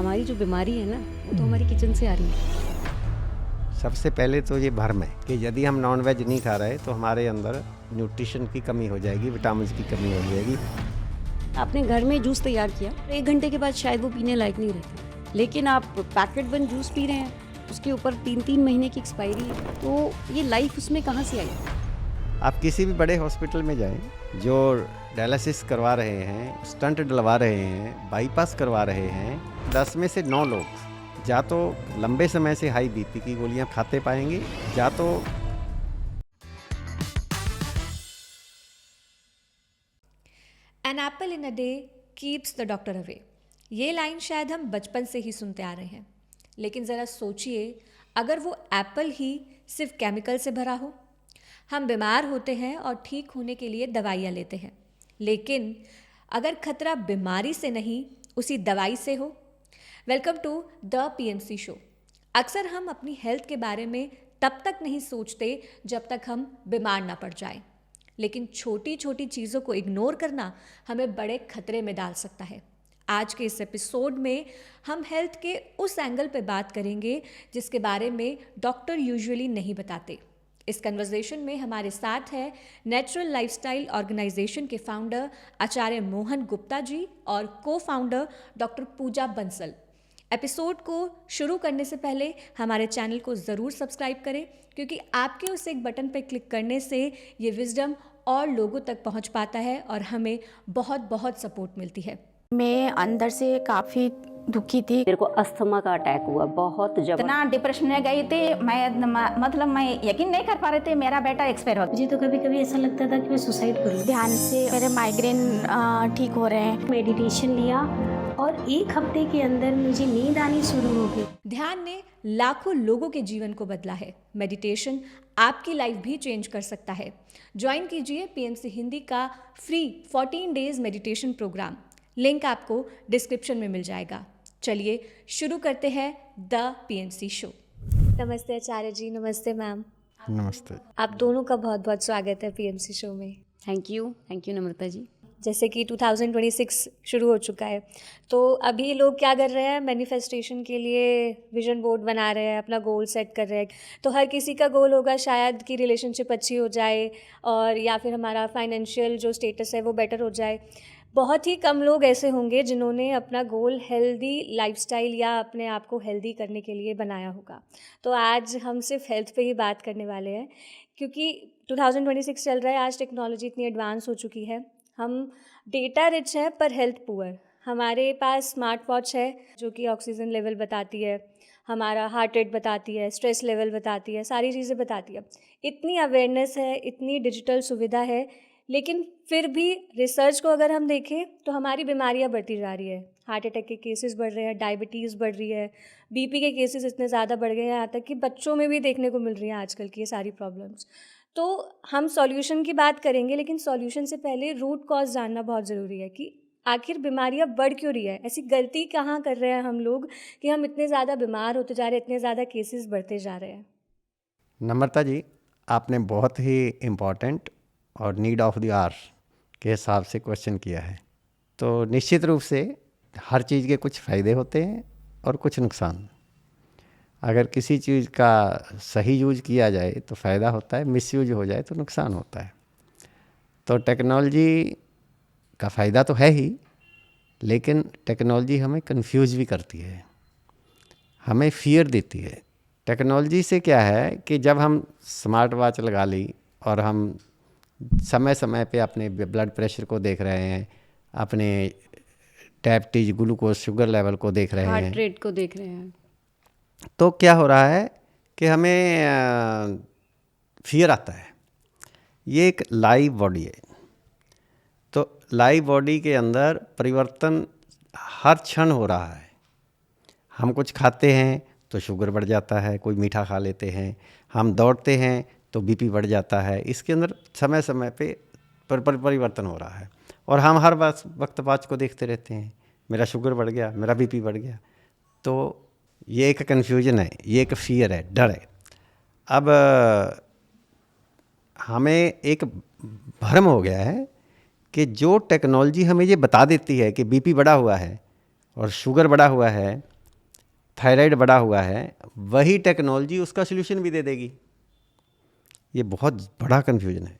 हमारी जो बीमारी है ना वो तो हमारी किचन से आ रही है। सबसे पहले तो ये भ्रम है कि यदि हम नॉन वेज नहीं खा रहे तो हमारे अंदर न्यूट्रिशन की कमी हो जाएगी, विटामिन की कमी हो जाएगी। आपने घर में जूस तैयार किया, 1 घंटे के बाद शायद वो पीने लायक नहीं रहता, लेकिन आप पैकेट बंद जूस पी रहे हैं, उसके ऊपर 3-3 महीने की एक्सपायरी है, तो ये लाइफ उसमें कहाँ से आई? आप किसी भी बड़े हॉस्पिटल में जाएं, जो डायलिसिस करवा रहे हैं, स्टंट डलवा रहे हैं, बाईपास करवा रहे हैं, 10 में से 9 लोग या तो लंबे समय से हाई बीपी की गोलियां खाते पाएंगे, या तो an apple in a day keeps the doctor away. ये लाइन शायद हम बचपन से ही सुनते आ रहे हैं, लेकिन ज़रा सोचिए अगर वो एप्पल ही सिर्फ केमिकल से भरा हो। हम बीमार होते हैं और ठीक होने के लिए दवाइयाँ लेते हैं, लेकिन अगर खतरा बीमारी से नहीं उसी दवाई से हो। Welcome to the PMC show. अक्सर हम अपनी हेल्थ के बारे में तब तक नहीं सोचते जब तक हम बीमार ना पड़ जाएं, लेकिन छोटी छोटी चीज़ों को इग्नोर करना हमें बड़े खतरे में डाल सकता है। आज के इस एपिसोड में हम हेल्थ के उस एंगल पे बात करेंगे जिसके बारे में डॉक्टर यूजुअली नहीं बताते। इस कन्वर्सेशन में हमारे साथ है नेचुरल लाइफस्टाइल ऑर्गेनाइजेशन के फाउंडर आचार्य मोहन गुप्ता जी और को फाउंडर डॉक्टर पूजा बंसल। एपिसोड को शुरू करने से पहले हमारे चैनल को ज़रूर सब्सक्राइब करें, क्योंकि आपके उस एक बटन पर क्लिक करने से ये विजडम और लोगों तक पहुंच पाता है और हमें बहुत बहुत सपोर्ट मिलती है। मैं अंदर से काफ़ी दुखी थी। मेरे को अस्थमा का अटैक हुआ, बहुत जबरदस्त। इतना डिप्रेशन में गई थी मैं यकीन नहीं कर पा रहे थे मेरा बेटा एक्सपायर हो गया। मुझे तो कभी कभी ऐसा लगता था कि मैं सुसाइड कर लूं। ध्यान से मेरे माइग्रेन ठीक हो रहे हैं। मेडिटेशन लिया और 1 हफ्ते के अंदर मुझे नींद आनी शुरू हो गई। ध्यान ने लाखों लोगों के जीवन को बदला है। मेडिटेशन आपकी लाइफ भी चेंज कर सकता है। ज्वाइन कीजिए पीएमसी हिंदी का free 14 days meditation program. Link आपको डिस्क्रिप्शन में मिल जाएगा। चलिए शुरू करते हैं द पीएमसी शो। नमस्ते आचार्य जी। नमस्ते मैम। नमस्ते। आप दोनों का बहुत बहुत स्वागत है पीएमसी शो में। थैंक यू नम्रता जी। जैसे कि 2026 शुरू हो चुका है, तो अभी लोग क्या कर रहे हैं, मैनिफेस्टेशन के लिए विजन बोर्ड बना रहे हैं, अपना गोल सेट कर रहे हैं। तो हर किसी का गोल होगा शायद कि रिलेशनशिप अच्छी हो जाए और या फिर हमारा फाइनेंशियल जो स्टेटस है वो बेटर हो जाए। बहुत ही कम लोग ऐसे होंगे जिन्होंने अपना गोल हेल्दी लाइफस्टाइल या अपने आप को हेल्दी करने के लिए बनाया होगा। तो आज हम सिर्फ हेल्थ पे ही बात करने वाले हैं, क्योंकि 2026 चल रहा है। आज टेक्नोलॉजी इतनी एडवांस हो चुकी है, हम डेटा रिच हैं पर हेल्थ पुअर। हमारे पास स्मार्ट वॉच है जो कि ऑक्सीजन लेवल बताती है, हमारा हार्ट रेट बताती है, स्ट्रेस लेवल बताती है, सारी चीज़ें बताती है। इतनी अवेयरनेस है, इतनी डिजिटल सुविधा है, लेकिन फिर भी रिसर्च को अगर हम देखें तो हमारी बीमारियां बढ़ती जा रही है। हार्ट अटैक के केसेस बढ़ रहे हैं, डायबिटीज़ बढ़ रही है, बीपी के केसेस इतने ज़्यादा बढ़ गए हैं, यहाँ तक कि बच्चों में भी देखने को मिल रही हैं आजकल की ये सारी प्रॉब्लम्स। तो हम सॉल्यूशन की बात करेंगे, लेकिन सॉल्यूशन से पहले रूट कॉज जानना बहुत ज़रूरी है कि आखिर बीमारियां बढ़ क्यों रही है। ऐसी गलती कहाँ कर रहे हैं हम लोग कि हम इतने ज़्यादा बीमार होते जा रहे हैं, इतने ज़्यादा केसेस बढ़ते जा रहे हैं। नम्रता जी, आपने बहुत ही इम्पोर्टेंट और नीड ऑफ द आवर के हिसाब से क्वेश्चन किया है। तो निश्चित रूप से हर चीज़ के कुछ फ़ायदे होते हैं और कुछ नुकसान। अगर किसी चीज़ का सही यूज किया जाए तो फ़ायदा होता है, मिसयूज हो जाए तो नुकसान होता है। तो टेक्नोलॉजी का फ़ायदा तो है ही, लेकिन टेक्नोलॉजी हमें कंफ्यूज भी करती है, हमें फियर देती है। टेक्नोलॉजी से क्या है कि जब हम स्मार्ट वॉच लगा ली और हम समय समय पे अपने ब्लड प्रेशर को देख रहे हैं, अपने डायबिटीज, ग्लूकोज, शुगर लेवल को देख रहे हैं, हार्ट रेट को देख रहे हैं, तो क्या हो रहा है कि हमें फियर आता है। ये एक लाइव बॉडी है, तो लाइव बॉडी के अंदर परिवर्तन हर क्षण हो रहा है। हम कुछ खाते हैं तो शुगर बढ़ जाता है, कोई मीठा खा लेते हैं, हम दौड़ते हैं तो बीपी बढ़ जाता है। इसके अंदर समय समय पे परिवर्तन हो रहा है और हम हर वक्त वॉच को देखते रहते हैं, मेरा शुगर बढ़ गया, मेरा बीपी बढ़ गया। तो ये एक कन्फ्यूजन है, ये एक फियर है, डर है। अब हमें एक भ्रम हो गया है कि जो टेक्नोलॉजी हमें ये बता देती है कि बीपी बढ़ा हुआ है और शुगर बढ़ा हुआ है थायराइड बढ़ा हुआ है, वही टेक्नोलॉजी उसका सॉल्यूशन भी दे देगी। ये बहुत बड़ा कन्फ्यूजन है।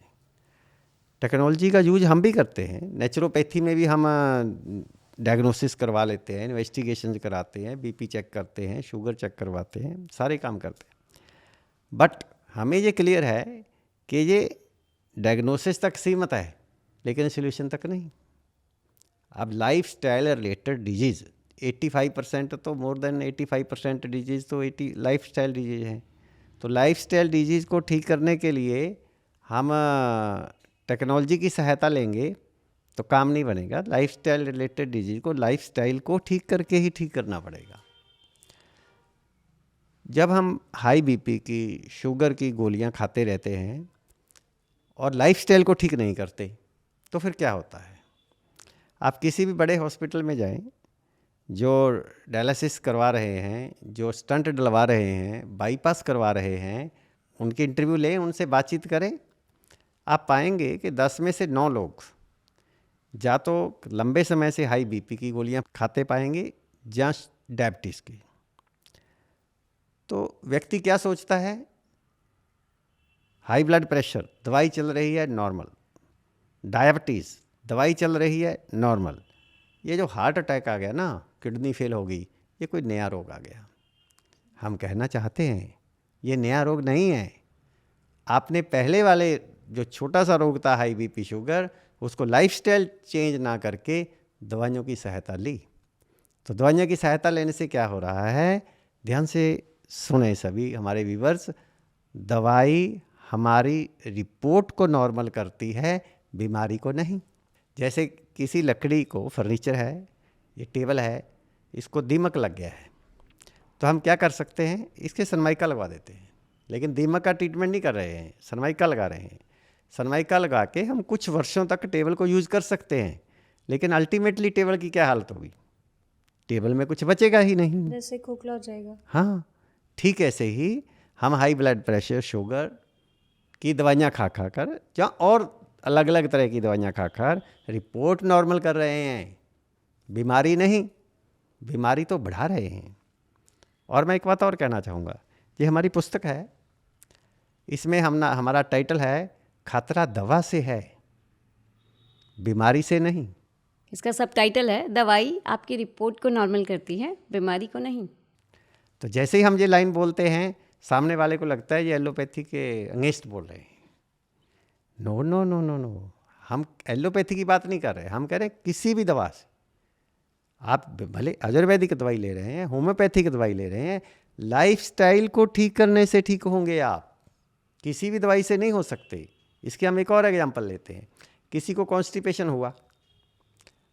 टेक्नोलॉजी का यूज हम भी करते हैं, नेचुरोपैथी में भी हम डायग्नोसिस करवा लेते हैं, इन्वेस्टिगेशन कराते हैं, बीपी चेक करते हैं, शुगर चेक करवाते हैं, सारे काम करते हैं। बट हमें ये क्लियर है कि ये डायग्नोसिस तक सीमित है, लेकिन सोल्यूशन तक नहीं। अब लाइफ स्टाइल रिलेटेड डिजीज़ 85% तो मोर देन 85% डिजीज़ तो लाइफ स्टाइल डिजीज़ हैं। तो लाइफ स्टाइल डिजीज़ को ठीक करने के लिए हम टेक्नोलॉजी की सहायता लेंगे तो काम नहीं बनेगा। लाइफ स्टाइल रिलेटेड डिजीज़ को लाइफ स्टाइल को ठीक करके ही ठीक करना पड़ेगा। जब हम हाई बीपी की, शुगर की गोलियां खाते रहते हैं और लाइफ स्टाइल को ठीक नहीं करते, तो फिर क्या होता है? आप किसी भी बड़े हॉस्पिटल में जाएं, जो डायलिसिस करवा रहे हैं, जो स्टंट डलवा रहे हैं, बाईपास करवा रहे हैं, उनकी इंटरव्यू लें, उनसे बातचीत करें। आप पाएंगे कि 10 में से 9 लोग या तो लंबे समय से हाई बीपी की गोलियां खाते पाएंगे या डायबिटीज़ की। तो व्यक्ति क्या सोचता है? हाई ब्लड प्रेशर, दवाई चल रही है नॉर्मल, डायबिटीज़, दवाई चल रही है नॉर्मल, ये जो हार्ट अटैक आ गया ना, किडनी फेल हो गई, ये कोई नया रोग आ गया। हम कहना चाहते हैं ये नया रोग नहीं है। आपने पहले वाले जो छोटा सा रोग था हाई बीपी शुगर, उसको लाइफस्टाइल चेंज ना करके दवाइयों की सहायता ली। तो दवाइयों की सहायता लेने से क्या हो रहा है? ध्यान से सुने सभी हमारे व्यूअर्स, दवाई हमारी रिपोर्ट को नॉर्मल करती है, बीमारी को नहीं। जैसे किसी लकड़ी को, फर्नीचर है, ये टेबल है, इसको दीमक लग गया है, तो हम क्या कर सकते हैं? इसके सनमाइका लगवा देते हैं। लेकिन दीमक का ट्रीटमेंट नहीं कर रहे हैं, सनमाइका लगा रहे हैं। सनमाइका लगा के हम कुछ वर्षों तक टेबल को यूज़ कर सकते हैं, लेकिन अल्टीमेटली टेबल की क्या हालत होगी? टेबल में कुछ बचेगा ही नहीं, जैसे खोखला हो जाएगा। हाँ, ठीक ऐसे ही हम हाई ब्लड प्रेशर, शुगर की दवाइयाँ खा खा कर या और अलग अलग तरह की दवाइयाँ खा कर रिपोर्ट नॉर्मल कर रहे हैं, बीमारी नहीं, बीमारी तो बढ़ा रहे हैं। और मैं एक बात और कहना चाहूँगा, ये हमारी पुस्तक है, इसमें हमारा टाइटल है खतरा दवा से है, बीमारी से नहीं। इसका सब टाइटल है दवाई आपकी रिपोर्ट को नॉर्मल करती है, बीमारी को नहीं। तो जैसे ही हम ये लाइन बोलते हैं, सामने वाले को लगता है ये एलोपैथी के अगेंस्ट बोल रहे हैं। No no no no no, हम एलोपैथी की बात नहीं कर रहे, हम कह रहे हैं किसी भी दवा से। आप भले आयुर्वेदिक दवाई ले रहे हैं, होम्योपैथिक दवाई ले रहे हैं, लाइफस्टाइल को ठीक करने से ठीक होंगे आप, किसी भी दवाई से नहीं हो सकते। इसके हम एक और एग्जांपल लेते हैं। किसी को कॉन्स्टिपेशन हुआ,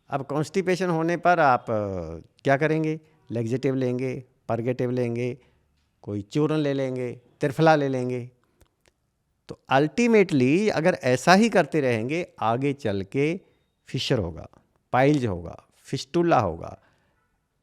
अब कॉन्स्टिपेशन होने पर आप क्या करेंगे? लैक्सेटिव लेंगे, परगेटिव लेंगे, कोई चूर्ण ले लेंगे, त्रिफला ले लेंगे। तो अल्टीमेटली अगर ऐसा ही करते रहेंगे, आगे चल के फिशर होगा, पाइल्स होगा, फिस्टुला होगा,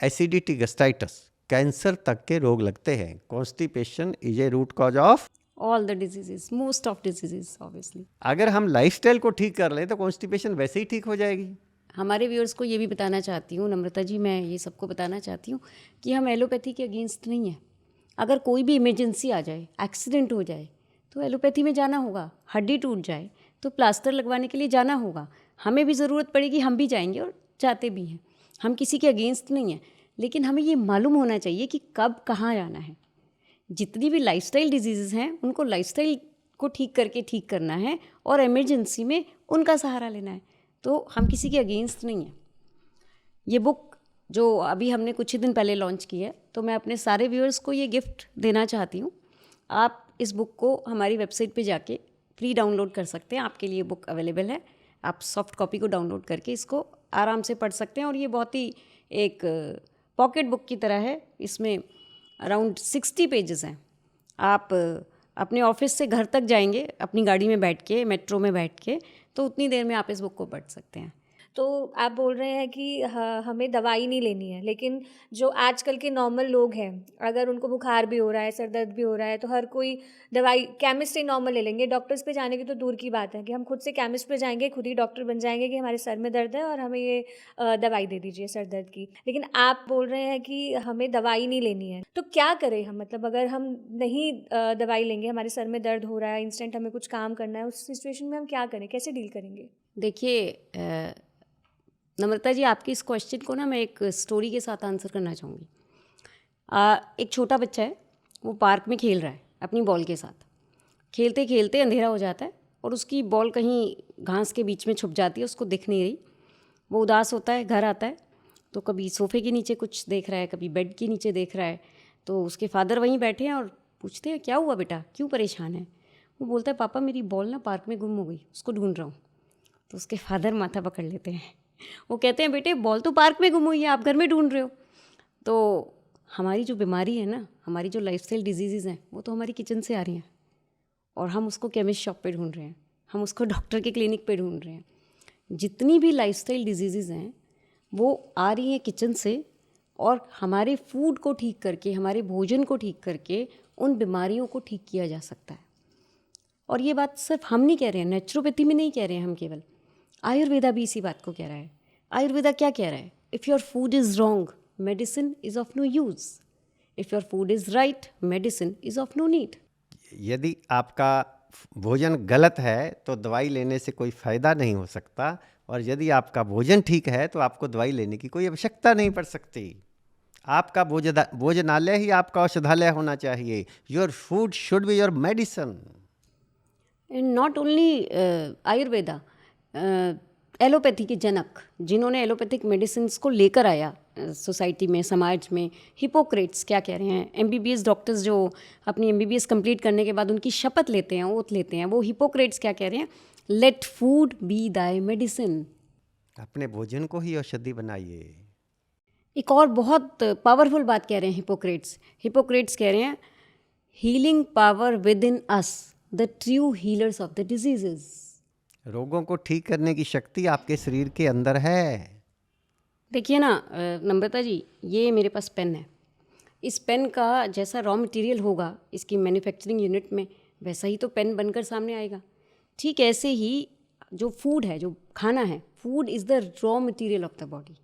एसिडिटी, गैस्ट्राइटिस, कैंसर तक के रोग लगते हैं। Constipation is a root cause of all the diseases, most of diseases obviously. अगर हम लाइफस्टाइल को ठीक कर लें तो कॉन्स्टिपेशन वैसे ही ठीक हो जाएगी। हमारे व्यूअर्स को ये भी बताना चाहती हूँ, नम्रता जी, मैं ये सबको बताना चाहती हूँ कि हम एलोपैथी के अगेंस्ट नहीं हैं। अगर कोई भी इमरजेंसी आ जाए, एक्सीडेंट हो जाए, तो एलोपैथी में जाना होगा। हड्डी टूट जाए तो प्लास्टर लगवाने के लिए जाना होगा। हमें भी ज़रूरत पड़ेगी, हम भी जाएंगे और जाते भी हैं। हम किसी के अगेंस्ट नहीं हैं, लेकिन हमें ये मालूम होना चाहिए कि कब कहाँ जाना है। जितनी भी लाइफस्टाइल डिजीज़ हैं, उनको लाइफस्टाइल को ठीक करके ठीक करना है और इमरजेंसी में उनका सहारा लेना है। तो हम किसी के अगेंस्ट नहीं हैं। ये बुक जो अभी हमने कुछ ही दिन पहले लॉन्च की है, तो मैं अपने सारे व्यूअर्स को ये गिफ्ट देना चाहती हूँ। आप इस बुक को हमारी वेबसाइट पे जाके फ्री डाउनलोड कर सकते हैं। आपके लिए बुक अवेलेबल है, आप सॉफ्ट कॉपी को डाउनलोड करके इसको आराम से पढ़ सकते हैं। और ये बहुत ही एक पॉकेट बुक की तरह है। इसमें अराउंड 60 पेजेस हैं। आप अपने ऑफिस से घर तक जाएंगे अपनी गाड़ी में बैठ के, मेट्रो में बैठ के, तो उतनी देर में आप इस बुक को पढ़ सकते हैं। तो आप बोल रहे हैं कि हमें दवाई नहीं लेनी है, लेकिन जो आजकल के नॉर्मल लोग हैं, अगर उनको बुखार भी हो रहा है, सर दर्द भी हो रहा है, तो हर कोई दवाई केमिस्ट से नॉर्मल ले लेंगे। डॉक्टर्स पे जाने की तो दूर की बात है कि हम खुद से केमिस्ट पे जाएंगे, खुद ही डॉक्टर बन जाएंगे कि हमारे सर में दर्द है और हमें ये दवाई दे दीजिए सर दर्द की। लेकिन आप बोल रहे हैं कि हमें दवाई नहीं लेनी है, तो क्या करें हम? मतलब अगर हम नहीं दवाई लेंगे, हमारे सर में दर्द हो रहा है, इंस्टेंट हमें कुछ काम करना है, उस सिचुएशन में हम क्या करें, कैसे डील करेंगे? देखिए नम्रता जी, आपकी इस क्वेश्चन को ना मैं एक स्टोरी के साथ आंसर करना चाहूँगी। एक छोटा बच्चा है, वो पार्क में खेल रहा है अपनी बॉल के साथ। खेलते खेलते अंधेरा हो जाता है और उसकी बॉल कहीं घास के बीच में छुप जाती है, उसको दिख नहीं रही। वो उदास होता है, घर आता है तो कभी सोफ़े के नीचे कुछ देख रहा है, कभी बेड के नीचे देख रहा है। तो उसके फादर वहीं बैठे हैं और पूछते हैं, क्या हुआ बेटा, क्यों परेशान है? वो बोलता है, पापा मेरी बॉल ना पार्क में गुम हो गई, उसको ढूंढ रहा हूँ। तो उसके फादर माथा पकड़ लेते हैं। वो कहते हैं, बेटे बॉल तो पार्क में गुम हुई है, आप घर में ढूंढ रहे हो। तो हमारी जो बीमारी है ना, हमारी जो लाइफस्टाइल डिजीज़ हैं, वो तो हमारी किचन से आ रही हैं और हम उसको केमिस्ट शॉप पे ढूंढ रहे हैं, हम उसको डॉक्टर के क्लिनिक पे ढूंढ रहे हैं। जितनी भी लाइफस्टाइल डिजीज़ हैं वो आ रही हैं किचन से, और हमारे फूड को ठीक करके, हमारे भोजन को ठीक करके उन बीमारियों को ठीक किया जा सकता है। और ये बात सिर्फ हम नहीं कह रहे हैं, नेचुरोपैथी में नहीं कह रहे हैं हम केवल, आयुर्वेदा भी इसी बात को कह रहा है। आयुर्वेदा क्या कह रहा है? If your food is wrong, medicine is of no use. If your food is right, medicine is of no need. यदि आपका भोजन गलत है तो दवाई लेने से कोई फ़ायदा नहीं हो सकता, और यदि आपका भोजन ठीक है तो आपको दवाई लेने की कोई आवश्यकता नहीं पड़ सकती। आपका भोजनालय ही आपका औषधालय होना चाहिए। Your food should be your medicine. And not only Ayurveda, allopathy के जनक, जिन्होंने एलोपैथिक मेडिसिन को लेकर आया सोसाइटी में, समाज में, हिपोक्रेट्स क्या कह रहे हैं? एमबीबीएस डॉक्टर्स जो अपनी एमबीबीएस कंप्लीट करने के बाद उनकी शपथ लेते हैं, ओथ लेते हैं, वो हिपोक्रेट्स क्या कह रहे हैं? Let food be thy medicine. अपने भोजन को ही औषधि बनाइए। एक और बहुत पावरफुल बात कह रहे हैं हिपोक्रेट्स। हिपोक्रेट्स कह रहे हैं, healing power with in us, the true healers of the diseases. रोगों को ठीक करने की शक्ति आपके शरीर के अंदर है। देखिए ना नम्रता जी, ये मेरे पास पेन है। इस पेन का जैसा रॉ मटेरियल होगा इसकी मैन्युफैक्चरिंग यूनिट में, वैसा ही तो पेन बनकर सामने आएगा। ठीक ऐसे ही जो फूड है, जो खाना है, food is the raw material of the body.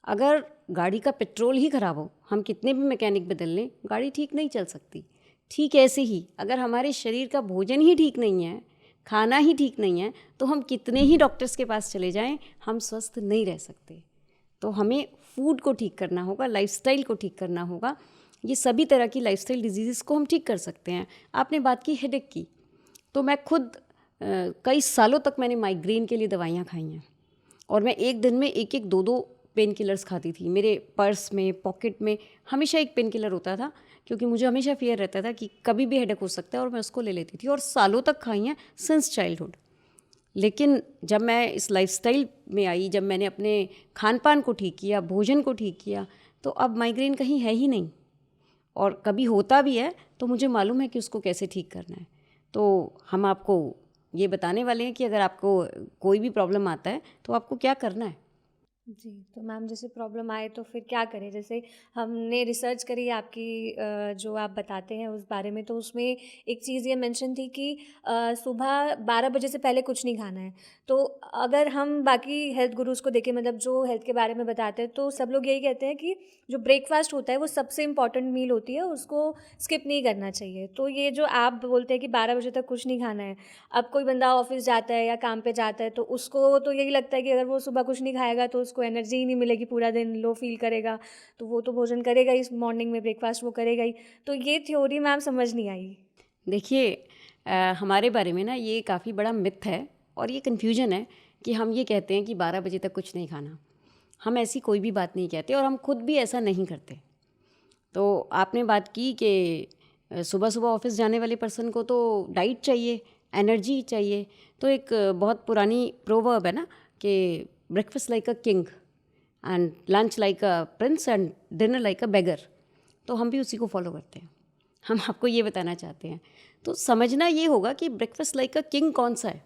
अगर गाड़ी का पेट्रोल ही ख़राब हो, हम कितने भी मैकेनिक बदल लें, गाड़ी ठीक नहीं चल सकती। ठीक ऐसे ही अगर हमारे शरीर का भोजन ही ठीक नहीं है, खाना ही ठीक नहीं है, तो हम कितने ही डॉक्टर्स के पास चले जाएं, हम स्वस्थ नहीं रह सकते। तो हमें फूड को ठीक करना होगा, लाइफस्टाइल को ठीक करना होगा। ये सभी तरह की लाइफस्टाइल डिजीज़ को हम ठीक कर सकते हैं। आपने बात की हेडेक की, तो मैं खुद कई सालों तक मैंने माइग्रेन के लिए दवाइयाँ खाई हैं, और मैं एक दिन में एक एक दो दो पेन किलर्स खाती थी। मेरे पर्स में, पॉकेट में हमेशा एक पेन किलर होता था, क्योंकि मुझे हमेशा फियर रहता था कि कभी भी हेडेक हो सकता है, और मैं उसको ले लेती थी, और सालों तक खाई हैं सिंस चाइल्डहुड। लेकिन जब मैं इस लाइफस्टाइल में आई, जब मैंने अपने खान पान को ठीक किया, भोजन को ठीक किया, तो अब माइग्रेन कहीं है ही नहीं, और कभी होता भी है तो मुझे मालूम है कि उसको कैसे ठीक करना है। तो हम आपको ये बताने वाले हैं कि अगर आपको कोई भी प्रॉब्लम आता है तो आपको क्या करना है। जी, तो मैम जैसे प्रॉब्लम आए तो फिर क्या करें? जैसे हमने रिसर्च करी आपकी जो आप बताते हैं उस बारे में, तो उसमें एक चीज़ ये मेंशन थी कि सुबह 12 बजे से पहले कुछ नहीं खाना है। तो अगर हम बाकी हेल्थ गुरुज़ को देखें, मतलब जो हेल्थ के बारे में बताते हैं, तो सब लोग यही कहते हैं कि जो ब्रेकफास्ट होता है वो सबसे इम्पॉर्टेंट मील होती है, उसको स्किप नहीं करना चाहिए। तो ये जो आप बोलते हैं कि 12 बजे तक कुछ नहीं खाना है, अब कोई बंदा ऑफिस जाता है या काम पे जाता है, तो उसको तो यही लगता है कि अगर वो सुबह कुछ नहीं खाएगा तो उसको एनर्जी ही नहीं मिलेगी, पूरा दिन लो फील करेगा, तो वो तो भोजन करेगा ही, मॉर्निंग में ब्रेकफास्ट वो करेगा ही। तो ये थ्योरी मैम समझ नहीं आई। देखिए हमारे बारे में ना ये काफ़ी बड़ा मिथ है और ये कन्फ्यूजन है कि हम ये कहते हैं कि 12 बजे तक कुछ नहीं खाना। हम ऐसी कोई भी बात नहीं कहते, और हम खुद भी ऐसा नहीं करते। तो आपने बात की कि सुबह सुबह ऑफिस जाने वाले पर्सन को तो डाइट चाहिए, एनर्जी चाहिए। तो एक बहुत पुरानी प्रोवर्ब है ना कि breakfast like a king and lunch like a prince and dinner like a beggar. तो हम भी उसी को फॉलो करते हैं। हम आपको ये बताना चाहते हैं। तो समझना ये होगा कि ब्रेकफास्ट लाइक अ किंग कौन सा है।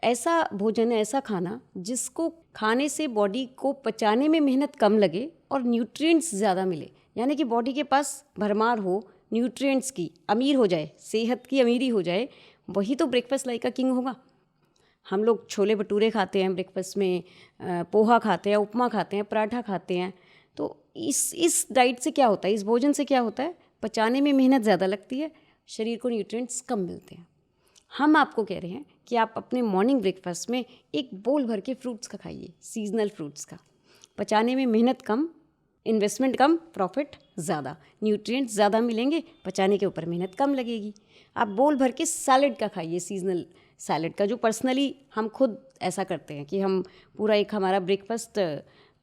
ऐसा भोजन है, ऐसा खाना जिसको खाने से बॉडी को पचाने में मेहनत कम लगे और न्यूट्रिएंट्स ज़्यादा मिले, यानी कि बॉडी के पास भरमार हो, न्यूट्रिएंट्स की अमीर हो जाए, सेहत की अमीरी हो जाए, वही तो ब्रेकफास्ट लाइक अ किंग होगा। हम लोग छोले भटूरे खाते हैं ब्रेकफास्ट में, पोहा खाते हैं, उपमा खाते हैं, पराठा खाते हैं। तो इस डाइट से क्या होता है, इस भोजन से क्या होता है, पचाने में मेहनत ज़्यादा लगती है, शरीर को न्यूट्रिएंट्स कम मिलते हैं। हम आपको कह रहे हैं कि आप अपने मॉर्निंग ब्रेकफास्ट में एक बोल भर के फ्रूट्स का खाइए, सीजनल फ्रूट्स का। पचाने में मेहनत कम, इन्वेस्टमेंट कम, प्रॉफिट ज़्यादा, न्यूट्रिएंट्स ज़्यादा मिलेंगे, पचाने के ऊपर मेहनत कम लगेगी। आप बोल भर के सैलेड का खाइए, सीजनल सैलेड का, जो पर्सनली हम खुद ऐसा करते हैं कि हम पूरा एक हमारा ब्रेकफास्ट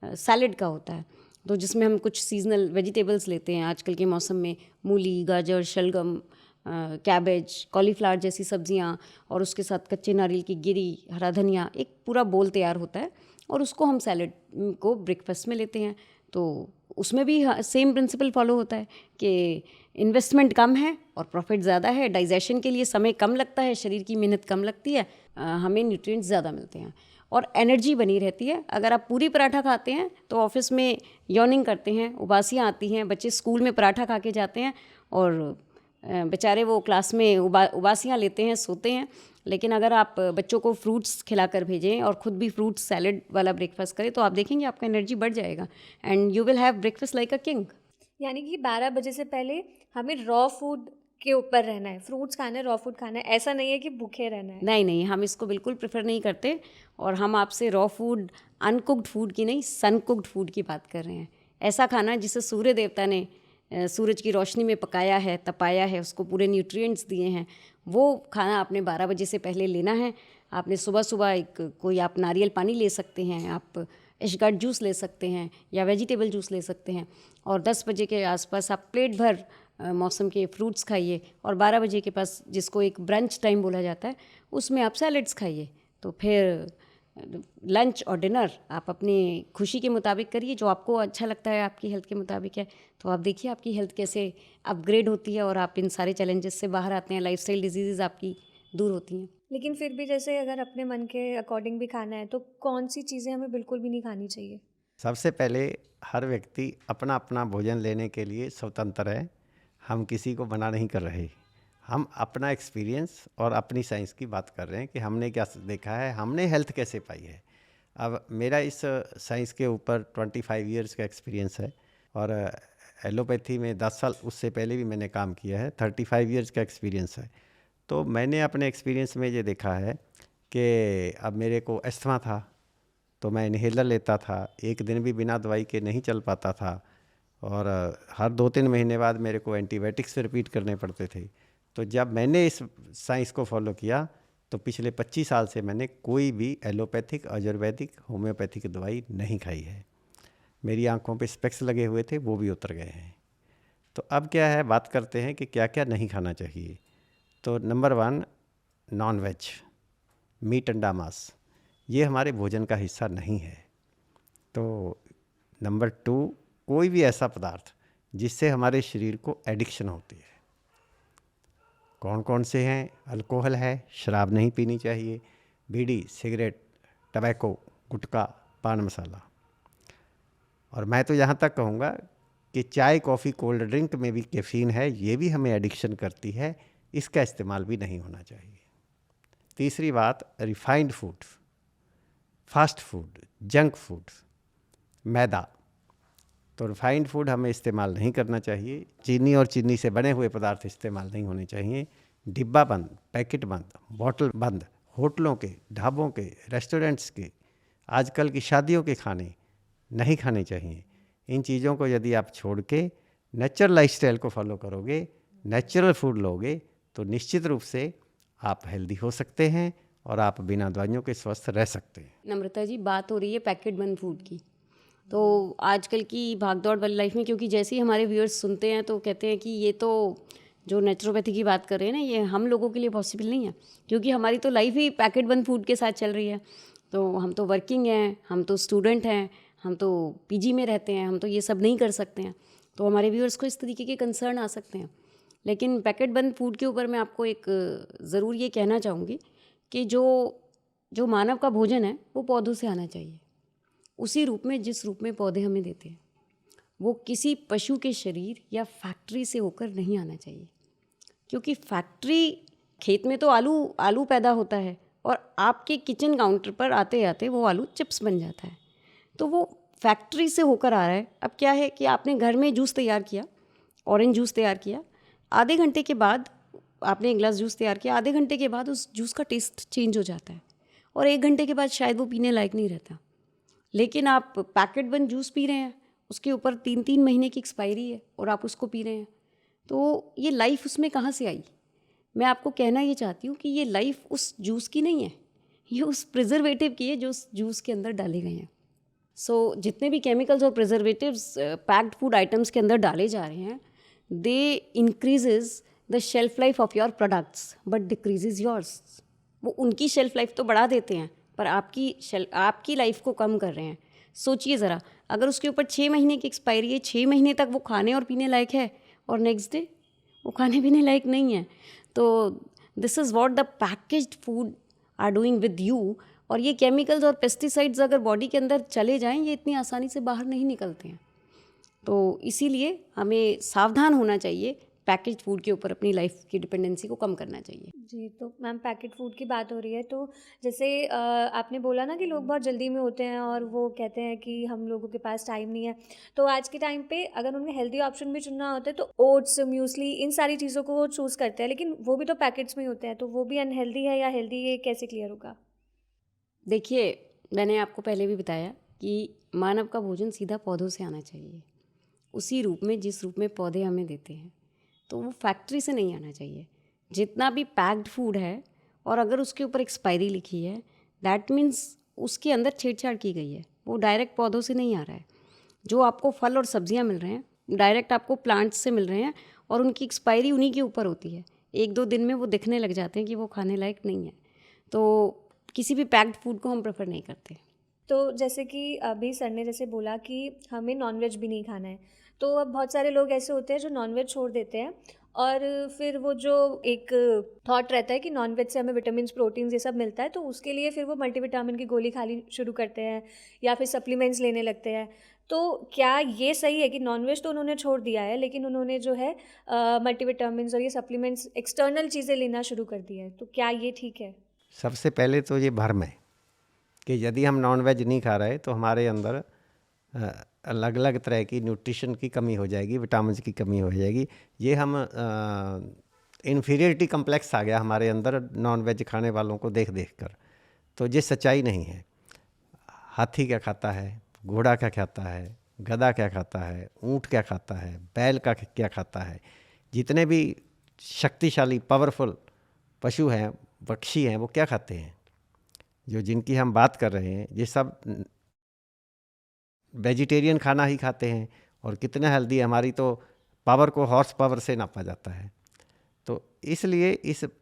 सैलेड का होता है, तो जिसमें हम कुछ सीजनल वेजिटेबल्स लेते हैं। आजकल के मौसम में मूली, गाजर, शलगम, कैबेज, कॉलीफ्लावर जैसी सब्जियां, और उसके साथ कच्चे नारियल की गिरी, हरा धनिया, एक पूरा बोल तैयार होता है और उसको हम सैलेड को ब्रेकफास्ट में लेते हैं। तो उसमें भी सेम प्रिंसिपल फॉलो होता है कि इन्वेस्टमेंट कम है और प्रॉफिट ज़्यादा है, डाइजेशन के लिए समय कम लगता है, शरीर की मेहनत कम लगती है, हमें न्यूट्रिएंट्स ज़्यादा मिलते हैं और एनर्जी बनी रहती है। अगर आप पूरी पराठा खाते हैं तो ऑफिस में यॉर्निंग करते हैं, उबासियाँ आती हैं, बच्चे स्कूल में पराठा खा के जाते हैं और बेचारे वो क्लास में उबासियाँ लेते हैं, सोते हैं। लेकिन अगर आप बच्चों को फ्रूट्स खिलाकर भेजें और ख़ुद भी फ्रूट सैलेड वाला ब्रेकफास्ट करें तो आप देखेंगे आपका एनर्जी बढ़ जाएगा and you will have breakfast like a king. यानी कि 12 बजे से पहले हमें रॉ फूड के ऊपर रहना है, फ्रूट्स खाना है, रॉ फूड खाना है, ऐसा नहीं है कि भूखे रहना है। नहीं, हम इसको बिल्कुल प्रेफर नहीं करते और हम आपसे रॉ फूड, अनकुक्ड फूड की नहीं, सनकुक्ड फूड की बात कर रहे हैं। ऐसा खाना जिसे सूर्य देवता ने सूरज की रोशनी में पकाया है, तपाया है, उसको पूरे न्यूट्रिएंट्स दिए हैं, वो खाना आपने 12 बजे से पहले लेना है। आपने सुबह सुबह कोई आप नारियल पानी ले सकते हैं, आप एशगर्ट जूस ले सकते हैं या वेजिटेबल जूस ले सकते हैं, और 10 बजे के आसपास आप प्लेट भर मौसम के फ्रूट्स खाइए, और 12 बजे के पास जिसको एक ब्रंच टाइम बोला जाता है उसमें आप सैलड्स खाइए। तो फिर लंच और डिनर आप अपनी खुशी के मुताबिक करिए, जो आपको अच्छा लगता है, आपकी हेल्थ के मुताबिक है, तो आप देखिए आपकी हेल्थ कैसे अपग्रेड होती है और आप इन सारे चैलेंजेस से बाहर आते हैं, लाइफस्टाइल डिजीज़ आपकी दूर होती हैं। लेकिन फिर भी जैसे अगर अपने मन के अकॉर्डिंग भी खाना है तो कौन सी चीज़ें हमें बिल्कुल भी नहीं खानी चाहिए? सबसे पहले हर व्यक्ति अपना अपना भोजन लेने के लिए स्वतंत्र है, हम किसी को मना नहीं कर रहे। हम अपना एक्सपीरियंस और अपनी साइंस की बात कर रहे हैं कि हमने क्या देखा है, हमने हेल्थ कैसे पाई है। अब मेरा इस साइंस के ऊपर 25 इयर्स का एक्सपीरियंस है और एलोपैथी में 10 साल उससे पहले भी मैंने काम किया है, 35 इयर्स का एक्सपीरियंस है। तो मैंने अपने एक्सपीरियंस में ये देखा है कि अब मेरे को अस्थमा था तो मैं इन्हेलर लेता था, एक दिन भी बिना दवाई के नहीं चल पाता था, और हर 2-3 महीने बाद मेरे को एंटीबायोटिक्स रिपीट करने पड़ते थे। तो जब मैंने इस साइंस को फॉलो किया तो पिछले 25 साल से मैंने कोई भी एलोपैथिक, आयुर्वेदिक, होम्योपैथिक दवाई नहीं खाई है। मेरी आंखों पे स्पेक्स लगे हुए थे, वो भी उतर गए हैं। तो अब क्या है, बात करते हैं कि क्या क्या नहीं खाना चाहिए। तो नंबर 1, नॉन वेज, मीट अंडा मांस, ये हमारे भोजन का हिस्सा नहीं है। तो नंबर 2, कोई भी ऐसा पदार्थ जिससे हमारे शरीर को एडिक्शन होती है। कौन कौन से हैं? अल्कोहल है, शराब नहीं पीनी चाहिए, बीड़ी, सिगरेट, टबैको, गुटखा, पान मसाला। और मैं तो यहाँ तक कहूँगा कि चाय, कॉफ़ी, कोल्ड ड्रिंक में भी कैफ़ीन है, ये भी हमें एडिक्शन करती है, इसका इस्तेमाल भी नहीं होना चाहिए। तीसरी बात, refined food, fast food, junk food, मैदा। तो रिफाइंड फूड हमें इस्तेमाल नहीं करना चाहिए। चीनी और चीनी से बने हुए पदार्थ इस्तेमाल नहीं होने चाहिए। डिब्बा बंद, पैकेट बंद, बॉटल बंद, होटलों के, ढाबों के, रेस्टोरेंट्स के, आजकल की शादियों के खाने नहीं खाने चाहिए। इन चीज़ों को यदि आप छोड़ के नेचुरल लाइफस्टाइल को फॉलो करोगे, नेचुरल फूड लोगे, तो निश्चित रूप से आप हेल्दी हो सकते हैं और आप बिना दवाइयों के स्वस्थ रह सकते हैं। नम्रता जी, बात हो रही है पैकेट बंद फूड की। तो आजकल की भागदौड़ वाली लाइफ में, क्योंकि जैसे ही हमारे व्यूअर्स सुनते हैं तो कहते हैं कि ये तो जो नेचुरोपैथी की बात कर रहे हैं ना, ये हम लोगों के लिए पॉसिबल नहीं है, क्योंकि हमारी तो लाइफ ही पैकेट बंद फूड के साथ चल रही है। तो हम तो वर्किंग हैं, हम तो स्टूडेंट हैं, हम तो पीजी में रहते हैं, हम तो ये सब नहीं कर सकते हैं। तो हमारे व्यूअर्स को इस तरीके के कंसर्न आ सकते हैं। लेकिन पैकेट बंद फूड के ऊपर मैं आपको एक ज़रूर ये कहना चाहूँगी कि जो जो मानव का भोजन है वो पौधों से आना चाहिए, उसी रूप में जिस रूप में पौधे हमें देते हैं। वो किसी पशु के शरीर या फैक्ट्री से होकर नहीं आना चाहिए, क्योंकि फैक्ट्री खेत में तो आलू पैदा होता है और आपके किचन काउंटर पर आते आते वो आलू चिप्स बन जाता है। तो वो फैक्ट्री से होकर आ रहा है। अब क्या है कि आपने घर में जूस तैयार किया, ऑरेंज जूस तैयार किया, आधे घंटे के बाद आपने एक गिलास जूस तैयार किया, आधे घंटे के बाद उस जूस का टेस्ट चेंज हो जाता है और 1 घंटे के बाद शायद वो पीने लायक नहीं रहता। लेकिन आप पैकेट बंद जूस पी रहे हैं, उसके ऊपर 3-3 महीने की एक्सपायरी है और आप उसको पी रहे हैं, तो ये लाइफ उसमें कहाँ से आई? मैं आपको कहना ये चाहती हूँ कि ये लाइफ उस जूस की नहीं है, ये उस प्रिजर्वेटिव की है जो उस जूस के अंदर डाले गए हैं। सो जितने भी केमिकल्स और प्रिजर्वेटिव्स पैक्ड फूड आइटम्स के अंदर डाले जा रहे हैं, they increases the shelf life of your products but decreases yours. वो उनकी शेल्फ लाइफ तो बढ़ा देते हैं पर आपकी लाइफ को कम कर रहे हैं। सोचिए ज़रा, अगर उसके ऊपर 6 महीने की एक्सपायरी है, 6 महीने तक वो खाने और पीने लायक है और नेक्स्ट डे वो खाने पीने लायक नहीं है, तो this is what the packaged food are doing with you. और ये केमिकल्स और पेस्टिसाइड्स अगर बॉडी के अंदर चले जाएं, ये इतनी आसानी से बाहर नहीं निकलते हैं। तो इसीलिए हमें सावधान होना चाहिए, पैकेज्ड फूड के ऊपर अपनी लाइफ की डिपेंडेंसी को कम करना चाहिए। जी, तो मैम पैकेट फूड की बात हो रही है, तो जैसे आपने बोला ना कि लोग बहुत जल्दी में होते हैं और वो कहते हैं कि हम लोगों के पास टाइम नहीं है, तो आज के टाइम पे अगर उन्हें हेल्दी ऑप्शन भी चुनना होता है तो ओट्स, म्यूसली, इन सारी चीज़ों को वो चूज़ करते हैं, लेकिन वो भी तो पैकेट्स में ही होते हैं, तो वो भी अनहेल्दी है या हेल्दी, ये कैसे क्लियर होगा? देखिए, मैंने आपको पहले भी बताया कि मानव का भोजन सीधा पौधों से आना चाहिए, उसी रूप में जिस रूप में पौधे हमें देते हैं, तो वो फैक्ट्री से नहीं आना चाहिए। जितना भी पैक्ड फूड है और अगर उसके ऊपर एक्सपायरी लिखी है, दैट मीन्स उसके अंदर छेड़छाड़ की गई है, वो डायरेक्ट पौधों से नहीं आ रहा है। जो आपको फल और सब्जियां मिल रहे हैं डायरेक्ट आपको प्लांट्स से मिल रहे हैं और उनकी एक्सपायरी उन्हीं के ऊपर होती है। 1-2 दिन में वो दिखने लग जाते हैं कि वो खाने लायक नहीं है, तो किसी भी पैक्ड फूड को हम प्रेफर नहीं करते। तो जैसे कि अभी सर ने जैसे बोला कि हमें नॉनवेज भी नहीं खाना है, तो अब बहुत सारे लोग ऐसे होते हैं जो नॉनवेज छोड़ देते हैं और फिर वो जो एक थॉट रहता है कि नॉनवेज से हमें विटामिन्स, प्रोटीन्स, ये सब मिलता है, तो उसके लिए फिर वो मल्टीविटामिन की गोली खानी शुरू करते हैं या फिर सप्लीमेंट्स लेने लगते हैं। तो क्या ये सही है कि नॉनवेज तो उन्होंने छोड़ दिया है लेकिन उन्होंने जो है मल्टीविटामिन्स और ये सप्लीमेंट्स, एक्सटर्नल चीज़ें लेना शुरू कर दिया है, तो क्या ये ठीक है? सबसे पहले तो ये भ्रम है कि यदि हम नॉन वेज नहीं खा रहे तो हमारे अंदर अलग अलग तरह की न्यूट्रिशन की कमी हो जाएगी, विटामिन की कमी हो जाएगी। ये हम इन्फीरियरिटी कम्प्लेक्स आ गया हमारे अंदर नॉन वेज खाने वालों को देख देख कर, तो ये सच्चाई नहीं है। हाथी क्या खाता है, घोड़ा क्या खाता है, गधा क्या खाता है, ऊँट क्या खाता है, बैल का क्या खाता है, जितने भी शक्तिशाली पावरफुल पशु हैं, पक्षी हैं, वो क्या खाते हैं? जो जिनकी हम बात कर रहे हैं ये सब वेजिटेरियन खाना ही खाते हैं और कितना हेल्दी है। हमारी तो पावर को हॉर्स पावर से नापा जाता है। तो इसलिए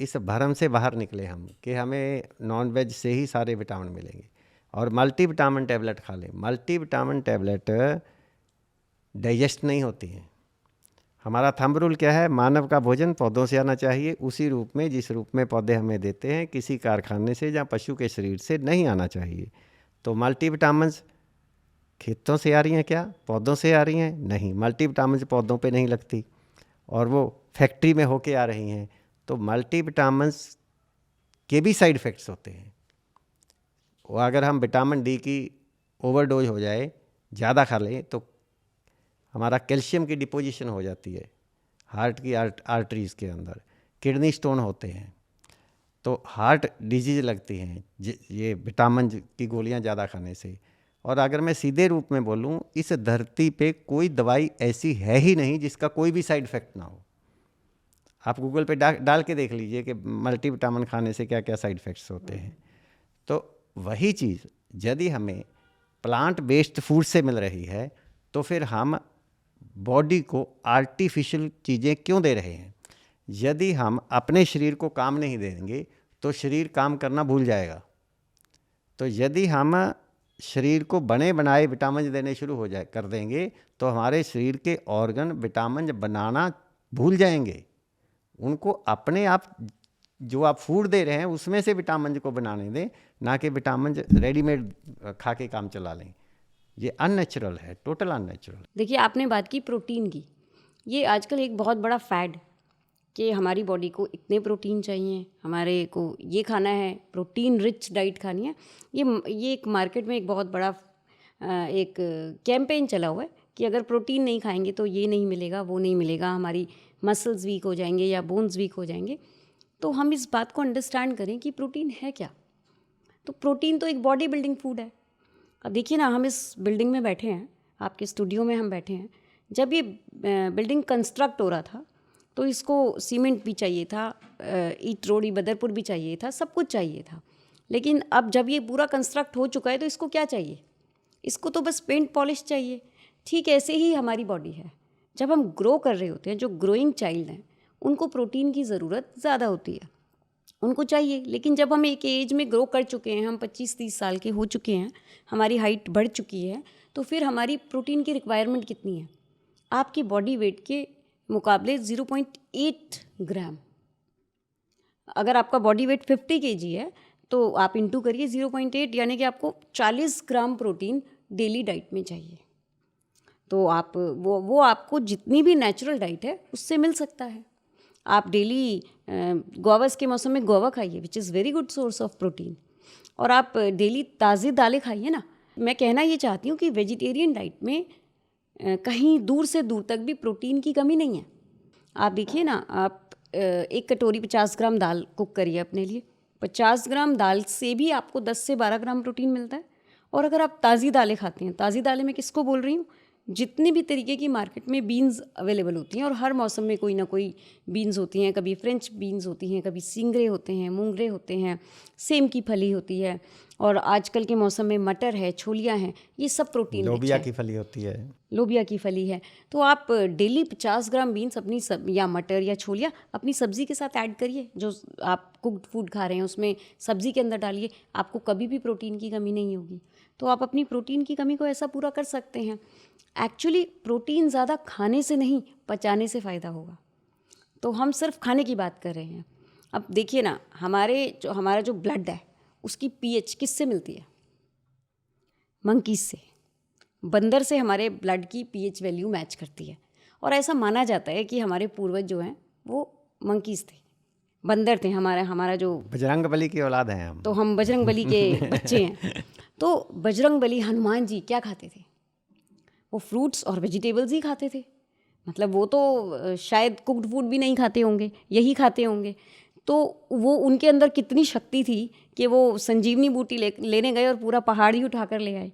इस भरम से बाहर निकले हम कि हमें नॉन वेज से ही सारे विटामिन मिलेंगे और मल्टीविटामिन टैबलेट खा लें। मल्टीविटामिन टैबलेट डाइजेस्ट नहीं होती हैं। हमारा थंब रूल क्या है? मानव का भोजन पौधों से आना चाहिए, उसी रूप में जिस रूप में पौधे हमें देते हैं, किसी कारखाने से या पशु के शरीर से नहीं आना चाहिए। तो मल्टीविटामिन्स खेतों से आ रही हैं क्या? पौधों से आ रही हैं? नहीं, मल्टीविटामिन्स पौधों पे नहीं लगती और वो फैक्ट्री में होके आ रही हैं। तो मल्टीविटामिन्स के भी साइड इफ़ेक्ट्स होते हैं। वो अगर हम विटामिन डी की ओवरडोज हो जाए, ज़्यादा खा लें, तो हमारा कैल्शियम की डिपोजिशन हो जाती है हार्ट की आर्टरीज़ के अंदर, किडनी स्टोन होते हैं, तो हार्ट डिजीज़ लगती हैं ये विटामिन की गोलियां ज़्यादा खाने से। और अगर मैं सीधे रूप में बोलूं, इस धरती पे कोई दवाई ऐसी है ही नहीं जिसका कोई भी साइड इफ़ेक्ट ना हो। आप गूगल पे डाल के देख लीजिए कि मल्टीविटामिन खाने से क्या क्या साइड इफ़ेक्ट्स होते हैं। तो वही चीज़ यदि हमें प्लांट बेस्ड फूड से मिल रही है तो फिर हम बॉडी को आर्टिफिशियल चीज़ें क्यों दे रहे हैं? यदि हम अपने शरीर को काम नहीं देंगे तो शरीर काम करना भूल जाएगा। तो यदि हम शरीर को बने बनाए विटामिन देने शुरू कर देंगे तो हमारे शरीर के ऑर्गन विटामिन बनाना भूल जाएंगे, उनको अपने आप जो आप फूड दे रहे हैं उसमें से विटामिन को बनाने दें, ना कि विटामिन रेडीमेड खा के काम चला लें। ये अननेचुरल है, टोटल अननेचुरल। देखिए, आपने बात की प्रोटीन की। ये आजकल एक बहुत बड़ा फैड कि हमारी बॉडी को इतने प्रोटीन चाहिए, हमारे को ये खाना है, प्रोटीन रिच डाइट खानी है। ये एक मार्केट में एक बहुत बड़ा एक कैंपेन चला हुआ है कि अगर प्रोटीन नहीं खाएंगे तो ये नहीं मिलेगा, वो नहीं मिलेगा, हमारी मसल्स वीक हो जाएंगे या बोन्स वीक हो जाएंगे। तो हम इस बात को अंडरस्टैंड करें कि प्रोटीन है क्या। तो प्रोटीन तो एक बॉडी बिल्डिंग फूड है। अब देखिए ना, हम इस बिल्डिंग में बैठे हैं, आपके स्टूडियो में हम बैठे हैं। जब ये बिल्डिंग कंस्ट्रक्ट हो रहा था तो इसको सीमेंट भी चाहिए था, ईट रोड़ी बदरपुर भी चाहिए था, सब कुछ चाहिए था। लेकिन अब जब ये पूरा कंस्ट्रक्ट हो चुका है तो इसको क्या चाहिए? इसको तो बस पेंट पॉलिश चाहिए। ठीक ऐसे ही हमारी बॉडी है। जब हम ग्रो कर रहे होते हैं, जो ग्रोइंग चाइल्ड हैं, उनको प्रोटीन की ज़रूरत ज़्यादा होती है, उनको चाहिए। लेकिन जब हम एक एज में ग्रो कर चुके हैं, हम 25-30 साल के हो चुके हैं, हमारी हाइट बढ़ चुकी है, तो फिर हमारी प्रोटीन की रिक्वायरमेंट कितनी है? आपकी बॉडी वेट के मुकाबले 0.8 ग्राम। अगर आपका बॉडी वेट 50 kg है तो आप इंटू करिए 0.8, यानी कि आपको 40 ग्राम प्रोटीन डेली डाइट में चाहिए। तो आप वो आपको जितनी भी नेचुरल डाइट है उससे मिल सकता है। आप डेली गुआवास के मौसम में गुआवा खाइए, which is very good source of protein. और आप डेली ताज़ी दालें खाइए ना। मैं कहना ये चाहती हूँ कि वेजिटेरियन डाइट में कहीं दूर से दूर तक भी प्रोटीन की कमी नहीं है। आप देखिए ना, आप 1 कटोरी 50 ग्राम दाल कुक करिए अपने लिए, 50 ग्राम दाल से भी आपको 10 से 12 ग्राम प्रोटीन मिलता है। और अगर आप ताज़ी दालें खाते हैं, ताज़ी दालें मैं किसको बोल रही हूँ? जितनी भी तरीके की मार्केट में बीन्स अवेलेबल होती हैं, और हर मौसम में कोई ना कोई बीन्स होती हैं। कभी फ्रेंच बीन्स होती हैं, कभी सिंगरे होते हैं, मूंगरे होते हैं, सेम की फली होती है, और आजकल के मौसम में मटर है, छोलियाँ हैं, ये सब प्रोटीन लोबिया रिच है। की फली होती है। लोबिया की फली है। तो आप डेली 50 ग्राम बीन्स अपनी या मटर या छोलियाँ अपनी सब्ज़ी के साथ ऐड करिए। जो आप कुक्ड फूड खा रहे हैं उसमें सब्ज़ी के अंदर डालिए, आपको कभी भी प्रोटीन की कमी नहीं होगी। तो आप अपनी प्रोटीन की कमी को ऐसा पूरा कर सकते हैं। एक्चुअली प्रोटीन ज़्यादा खाने से नहीं, पचाने से फ़ायदा होगा। तो हम सिर्फ खाने की बात कर रहे हैं। अब देखिए ना, हमारा जो ब्लड है उसकी पीएच किससे मिलती है? मंकीज़ से। बंदर से हमारे ब्लड की पीएच वैल्यू मैच करती है। और ऐसा माना जाता है कि हमारे पूर्वज जो हैं वो मंकीज़ थे, बंदर थे। हमारा जो बजरंगबली की औलाद हैं हम। तो हम बजरंगबली के बच्चे हैं। तो बजरंगबली हनुमान जी क्या खाते थे? वो फ्रूट्स और वेजिटेबल्स ही खाते थे। मतलब वो तो शायद कुक्ड फूड भी नहीं खाते होंगे, यही खाते होंगे। तो वो उनके अंदर कितनी शक्ति थी कि वो संजीवनी बूटी लेने गए और पूरा पहाड़ ही उठा कर ले आए।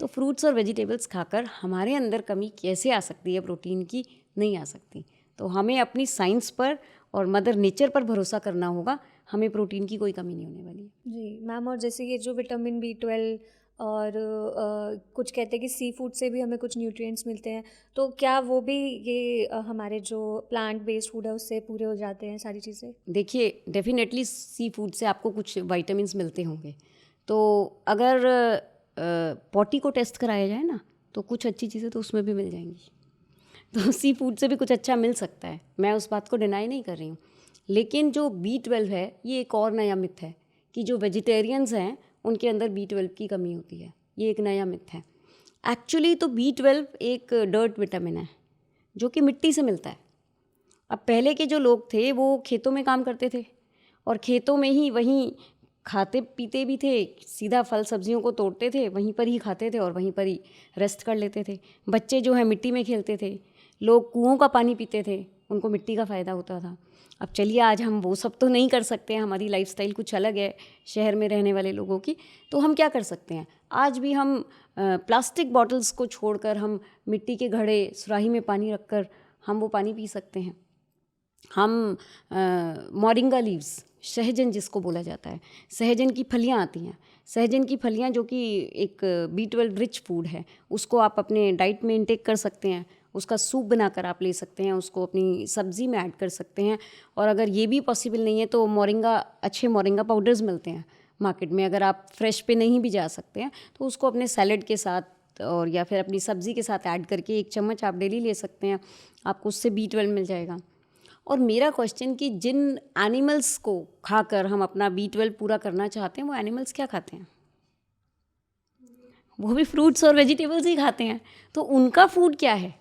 तो फ्रूट्स और वेजिटेबल्स खाकर हमारे अंदर कमी कैसे आ सकती है प्रोटीन की? नहीं आ सकती। तो हमें अपनी साइंस पर और मदर नेचर पर भरोसा करना होगा। हमें प्रोटीन की कोई कमी नहीं होने वाली है। जी मैम, और जैसे ये जो विटामिन B12 और कुछ कहते हैं कि सी फूड से भी हमें कुछ न्यूट्रिएंट्स मिलते हैं, तो क्या वो भी ये हमारे जो प्लांट बेस्ड फूड है उससे पूरे हो जाते हैं सारी चीज़ें? देखिए, डेफिनेटली सी फूड से आपको कुछ विटामिन्स मिलते होंगे। तो अगर पॉटी को टेस्ट कराया जाए ना, तो कुछ अच्छी चीज़ें तो उसमें भी मिल जाएंगी। तो सी फूड से भी कुछ अच्छा मिल सकता है, मैं उस बात को डिनाई नहीं कर रही हूँ। लेकिन जो B12 है, ये एक और नया मिथ है कि जो वेजिटेरियंस हैं उनके अंदर B12 की कमी होती है। ये एक नया मिथ है। एक्चुअली तो B12 एक डर्ट विटामिन है जो कि मिट्टी से मिलता है। अब पहले के जो लोग थे वो खेतों में काम करते थे और खेतों में ही वहीं खाते पीते भी थे, सीधा फल सब्जियों को तोड़ते थे, वहीं पर ही खाते थे और वहीं पर ही रेस्ट कर लेते थे। बच्चे जो है मिट्टी में खेलते थे, लोग कुओं का पानी पीते थे, उनको मिट्टी का फ़ायदा होता था। अब चलिए, आज हम वो सब तो नहीं कर सकते हैं, हमारी लाइफस्टाइल कुछ अलग है शहर में रहने वाले लोगों की। तो हम क्या कर सकते हैं? आज भी हम प्लास्टिक बॉटल्स को छोड़कर हम मिट्टी के घड़े, सुराही में पानी रखकर हम वो पानी पी सकते हैं। हम मोरिंगा लीव्स, सहजन जिसको बोला जाता है, सहजन की फलियाँ आती हैं। सहजन की फलियाँ जो कि एक B12 रिच फूड है, उसको आप अपने डाइट में इंटेक कर सकते हैं। उसका सूप बनाकर आप ले सकते हैं, उसको अपनी सब्ज़ी में ऐड कर सकते हैं। और अगर ये भी पॉसिबल नहीं है तो अच्छे मोरिंगा पाउडर्स मिलते हैं मार्केट में। अगर आप फ्रेश पे नहीं भी जा सकते हैं तो उसको अपने सैलड के साथ और या फिर अपनी सब्ज़ी के साथ ऐड करके 1 चम्मच आप डेली ले सकते हैं, आपको उससे B12 मिल जाएगा। और मेरा क्वेश्चन कि जिन एनिमल्स को खाकर हम अपना B12 पूरा करना चाहते हैं वो एनिमल्स क्या खाते हैं? वो भी फ्रूट्स और वेजिटेबल्स ही खाते हैं। तो उनका फूड क्या है?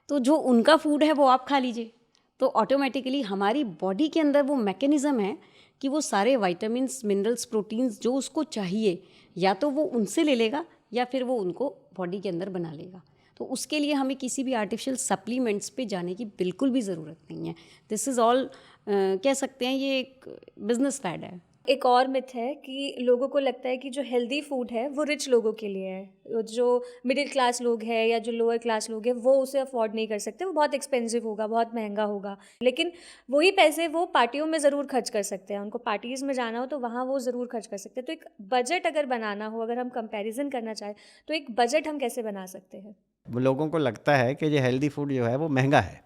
तो जो उनका फूड है वो आप खा लीजिए। तो ऑटोमेटिकली हमारी बॉडी के अंदर वो मैकेनिज़्म है कि वो सारे विटामिन्स, मिनरल्स, प्रोटीन्स जो उसको चाहिए या तो वो उनसे ले लेगा या फिर वो उनको बॉडी के अंदर बना लेगा। तो उसके लिए हमें किसी भी आर्टिफिशियल सप्लीमेंट्स पे जाने की बिल्कुल भी ज़रूरत नहीं है। दिस इज़ ऑल कह सकते हैं ये एक बिजनेस फैड है। एक और मिथ है कि लोगों को लगता है कि जो हेल्दी फूड है वो रिच लोगों के लिए है, जो मिडिल क्लास लोग हैं या जो लोअर क्लास लोग हैं वो उसे अफोर्ड नहीं कर सकते, वो बहुत एक्सपेंसिव होगा, बहुत महंगा होगा। लेकिन वही पैसे वो पार्टियों में ज़रूर खर्च कर सकते हैं, उनको पार्टीज़ में जाना हो तो वहाँ वो ज़रूर खर्च कर सकते हैं। तो एक बजट अगर बनाना हो, अगर हम कंपैरिजन करना चाहें तो एक बजट हम कैसे बना सकते हैं? लोगों को लगता है कि ये हेल्दी फूड जो है वो महंगा है।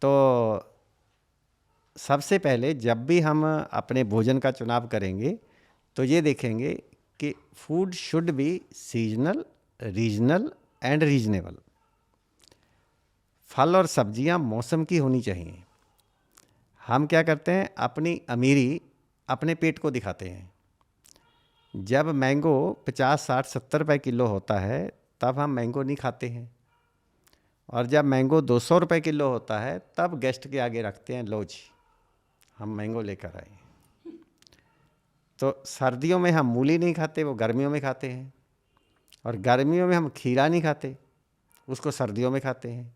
तो सबसे पहले जब भी हम अपने भोजन का चुनाव करेंगे तो ये देखेंगे कि food should be seasonal, regional and reasonable. फल और सब्जियां मौसम की होनी चाहिए। हम क्या करते हैं, अपनी अमीरी अपने पेट को दिखाते हैं। जब मैंगो 50, 60, 70 रुपए किलो होता है तब हम मैंगो नहीं खाते हैं, और जब मैंगो 200 रुपए किलो होता है तब गेस्ट के आगे रखते हैं, लो जी हम मैंगो लेकर आए। तो सर्दियों में हम मूली नहीं खाते, वो गर्मियों में खाते हैं, और गर्मियों में हम खीरा नहीं खाते, उसको सर्दियों में खाते हैं।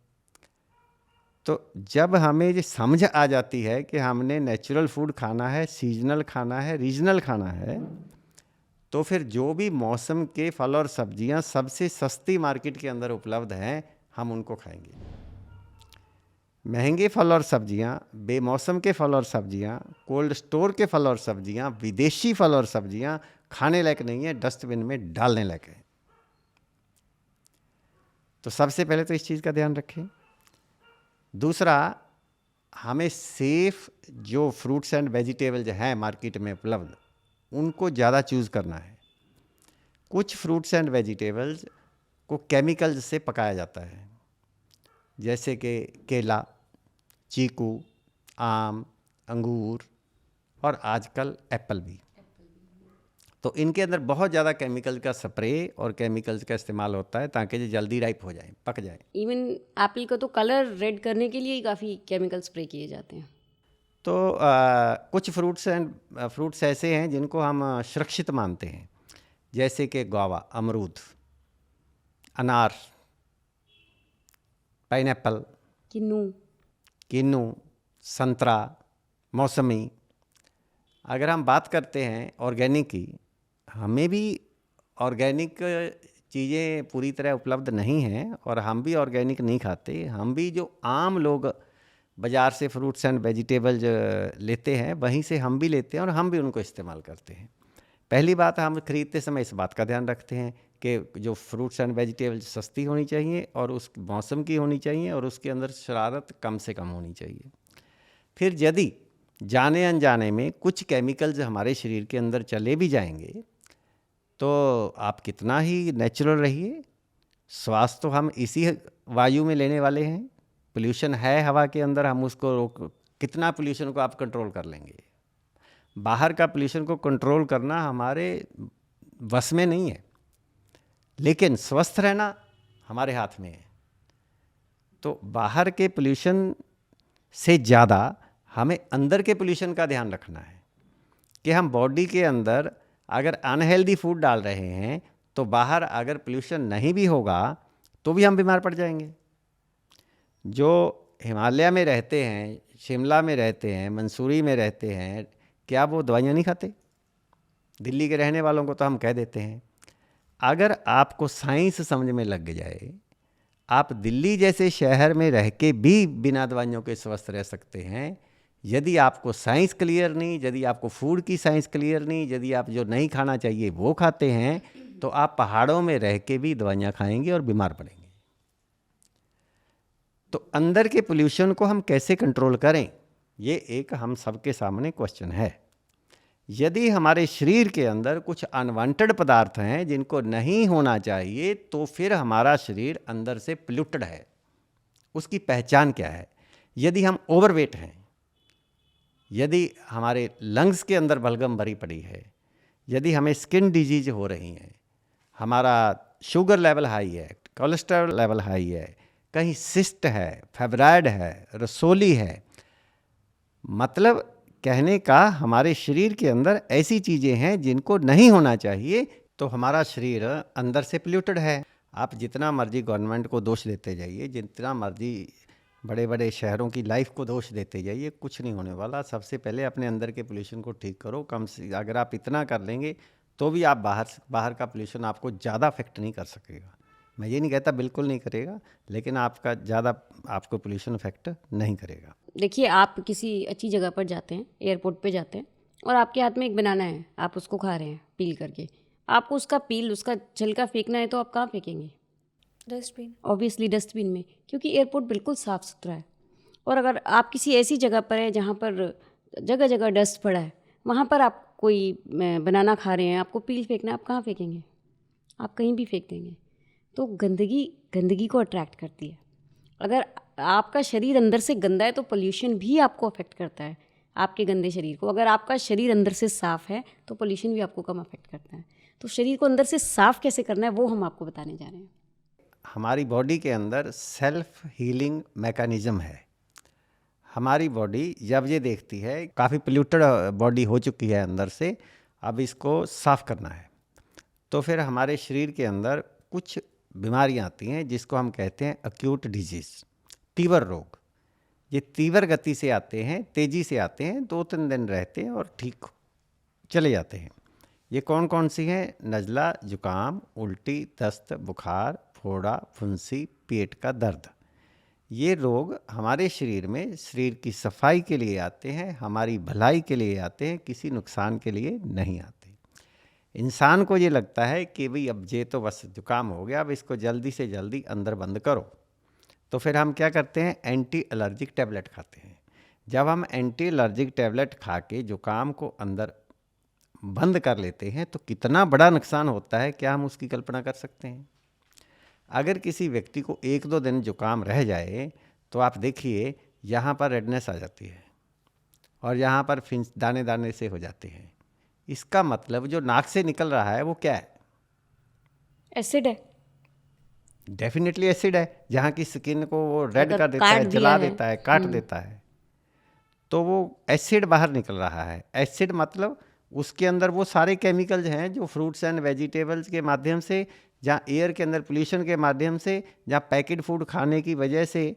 तो जब हमें ये समझ आ जाती है कि हमने नेचुरल फूड खाना है, सीजनल खाना है, रीजनल खाना है, तो फिर जो भी मौसम के फल और सब्जियां सबसे सस्ती मार्केट के अंदर उपलब्ध हैं हम उनको खाएंगे। महंगे फल और सब्जियां, बेमौसम के फल और सब्जियां, कोल्ड स्टोर के फल और सब्जियां, विदेशी फल और सब्जियां खाने लायक नहीं है, डस्टबिन में डालने लायक है। तो सबसे पहले तो इस चीज़ का ध्यान रखें। दूसरा, हमें सेफ जो फ्रूट्स एंड वेजिटेबल्स हैं मार्केट में उपलब्ध उनको ज़्यादा चूज़ करना है। कुछ फ्रूट्स एंड वेजिटेबल्स को केमिकल्स से पकाया जाता है, जैसे कि केला, चीकू, आम, अंगूर और आजकल एप्पल भी। तो इनके अंदर बहुत ज़्यादा केमिकल का स्प्रे और केमिकल्स का इस्तेमाल होता है ताकि ये जल्दी राइप हो जाए, पक जाए। इवन एप्पल का तो कलर रेड करने के लिए ही काफ़ी केमिकल स्प्रे किए जाते हैं। तो कुछ फ्रूट्स ऐसे हैं जिनको हम सुरक्षित मानते हैं, जैसे कि गुआवा, अमरूद, अनार, पाइनएप्पल, किन्नू, संतरा, मौसमी। अगर हम बात करते हैं ऑर्गेनिक की, हमें भी ऑर्गेनिक चीज़ें पूरी तरह उपलब्ध नहीं हैं और हम भी ऑर्गेनिक नहीं खाते। हम भी जो आम लोग बाज़ार से फ्रूट्स एंड वेजिटेबल्स लेते हैं वहीं से हम भी लेते हैं और हम भी उनको इस्तेमाल करते हैं। पहली बात, हम ख़रीदते समय इस बात का ध्यान रखते हैं कि जो फ्रूट्स एंड वेजिटेबल्स सस्ती होनी चाहिए और उस मौसम की होनी चाहिए और उसके अंदर शरारत कम से कम होनी चाहिए। फिर यदि जाने अनजाने में कुछ केमिकल्स हमारे शरीर के अंदर चले भी जाएंगे तो आप कितना ही नेचुरल रहिए, श्वास तो हम इसी वायु में लेने वाले हैं। पोल्यूशन है हवा के अंदर, हम उसको कितना पोल्यूशन को आप कंट्रोल कर लेंगे। बाहर का पोल्यूशन को कंट्रोल करना हमारे वश में नहीं है, लेकिन स्वस्थ रहना हमारे हाथ में है। तो बाहर के पोल्यूशन से ज़्यादा हमें अंदर के पोल्यूशन का ध्यान रखना है कि हम बॉडी के अंदर अगर अनहेल्दी फूड डाल रहे हैं तो बाहर अगर पोल्यूशन नहीं भी होगा तो भी हम बीमार पड़ जाएंगे। जो हिमालय में रहते हैं, शिमला में रहते हैं, मंसूरी में रहते हैं, क्या वो दवाइयाँ नहीं खाते? दिल्ली के रहने वालों को तो हम कह देते हैं। अगर आपको साइंस समझ में लग जाए, आप दिल्ली जैसे शहर में रह के भी बिना दवाइयों के स्वस्थ रह सकते हैं। यदि आपको साइंस क्लियर नहीं, यदि आपको फूड की साइंस क्लियर नहीं, यदि आप जो नहीं खाना चाहिए वो खाते हैं, तो आप पहाड़ों में रह के भी दवाइयाँ खाएंगे और बीमार पड़ेंगे। तो अंदर के पोल्यूशन को हम कैसे कंट्रोल करें, ये एक हम सबके सामने क्वेश्चन है। यदि हमारे शरीर के अंदर कुछ अनवांटेड पदार्थ हैं जिनको नहीं होना चाहिए, तो फिर हमारा शरीर अंदर से पोल्यूटेड है। उसकी पहचान क्या है? यदि हम ओवरवेट हैं, यदि हमारे लंग्स के अंदर बलगम भरी पड़ी है, यदि हमें स्किन डिजीज हो रही हैं, हमारा शुगर लेवल हाई है, कोलेस्ट्रॉल लेवल हाई है, कहीं सिस्ट है, फाइब्राइड है, रसोली है, मतलब कहने का हमारे शरीर के अंदर ऐसी चीज़ें हैं जिनको नहीं होना चाहिए, तो हमारा शरीर अंदर से पोल्यूटेड है। आप जितना मर्जी गवर्नमेंट को दोष देते जाइए, जितना मर्जी बड़े बड़े शहरों की लाइफ को दोष देते जाइए, कुछ नहीं होने वाला। सबसे पहले अपने अंदर के पोल्यूशन को ठीक करो। कम से अगर आप इतना कर लेंगे तो भी आप बाहर का पोल्यूशन आपको ज़्यादा अफेक्ट नहीं कर सकेगा। मैं ये नहीं कहता बिल्कुल नहीं करेगा, लेकिन आपका ज़्यादा आपको पोल्यूशन अफेक्ट नहीं करेगा। देखिए, आप किसी अच्छी जगह पर जाते हैं, एयरपोर्ट पे जाते हैं, और आपके हाथ में एक बनाना है, आप उसको खा रहे हैं पील करके। आपको उसका छिलका फेंकना है तो आप कहाँ फेंकेंगे? डस्टबिन। ऑब्वियसली डस्टबिन में, क्योंकि एयरपोर्ट बिल्कुल साफ़ सुथरा है। और अगर आप किसी ऐसी जगह पर है जहाँ पर जगह जगह डस्ट पड़ा है, वहाँ पर आप कोई बनाना खा रहे हैं, आपको पील फेंकना है, आप कहाँ फेंकेंगे? आप कहीं भी फेंक देंगे। तो गंदगी को अट्रैक्ट करती है। अगर आपका शरीर अंदर से गंदा है तो पोल्यूशन भी आपको अफेक्ट करता है, आपके गंदे शरीर को। अगर आपका शरीर अंदर से साफ़ है तो पोल्यूशन भी आपको कम अफेक्ट करता है। तो शरीर को अंदर से साफ़ कैसे करना है वो हम आपको बताने जा रहे हैं। हमारी बॉडी के अंदर सेल्फ हीलिंग मैकेनिज़्म है। हमारी बॉडी जब ये देखती है काफ़ी पोल्यूटेड बॉडी हो चुकी है अंदर से, अब इसको साफ़ करना है, तो फिर हमारे शरीर के अंदर कुछ बीमारियां आती हैं जिसको हम कहते हैं एक्यूट डिजीज़, तीव्र रोग। ये तीव्र गति से आते हैं, तेज़ी से आते हैं, 2-3 दिन रहते हैं और ठीक चले जाते हैं। ये कौन कौन सी हैं? नज़ला, जुकाम, उल्टी, दस्त, बुखार, फोड़ा, फुंसी, पेट का दर्द। ये रोग हमारे शरीर में शरीर की सफाई के लिए आते हैं, हमारी भलाई के लिए आते हैं, किसी नुकसान के लिए नहीं आते। इंसान को ये लगता है कि भाई अब ये तो बस जुकाम हो गया, अब इसको जल्दी से जल्दी अंदर बंद करो। तो फिर हम क्या करते हैं? एंटी एलर्जिक टैबलेट खाते हैं। जब हम एंटी एलर्जिक टैबलेट खा के जुकाम को अंदर बंद कर लेते हैं तो कितना बड़ा नुकसान होता है, क्या हम उसकी कल्पना कर सकते हैं? अगर किसी व्यक्ति को 1-2 दिन जुकाम रह जाए तो आप देखिए यहाँ पर रेडनेस आ जाती है और यहाँ पर फिंच दाने दाने से हो जाते हैं। इसका मतलब जो नाक से निकल रहा है वो क्या है? एसिड है। डेफिनेटली एसिड है। जहाँ की स्किन को वो रेड अगर कर देता काट है, दिया जला है। देता है, काट देता है, तो वो एसिड बाहर निकल रहा है। एसिड मतलब उसके अंदर वो सारे केमिकल्स हैं जो फ्रूट्स एंड वेजिटेबल्स के माध्यम से, जहाँ एयर के अंदर पोल्यूशन के माध्यम से, जहाँ पैकेट फूड खाने की वजह से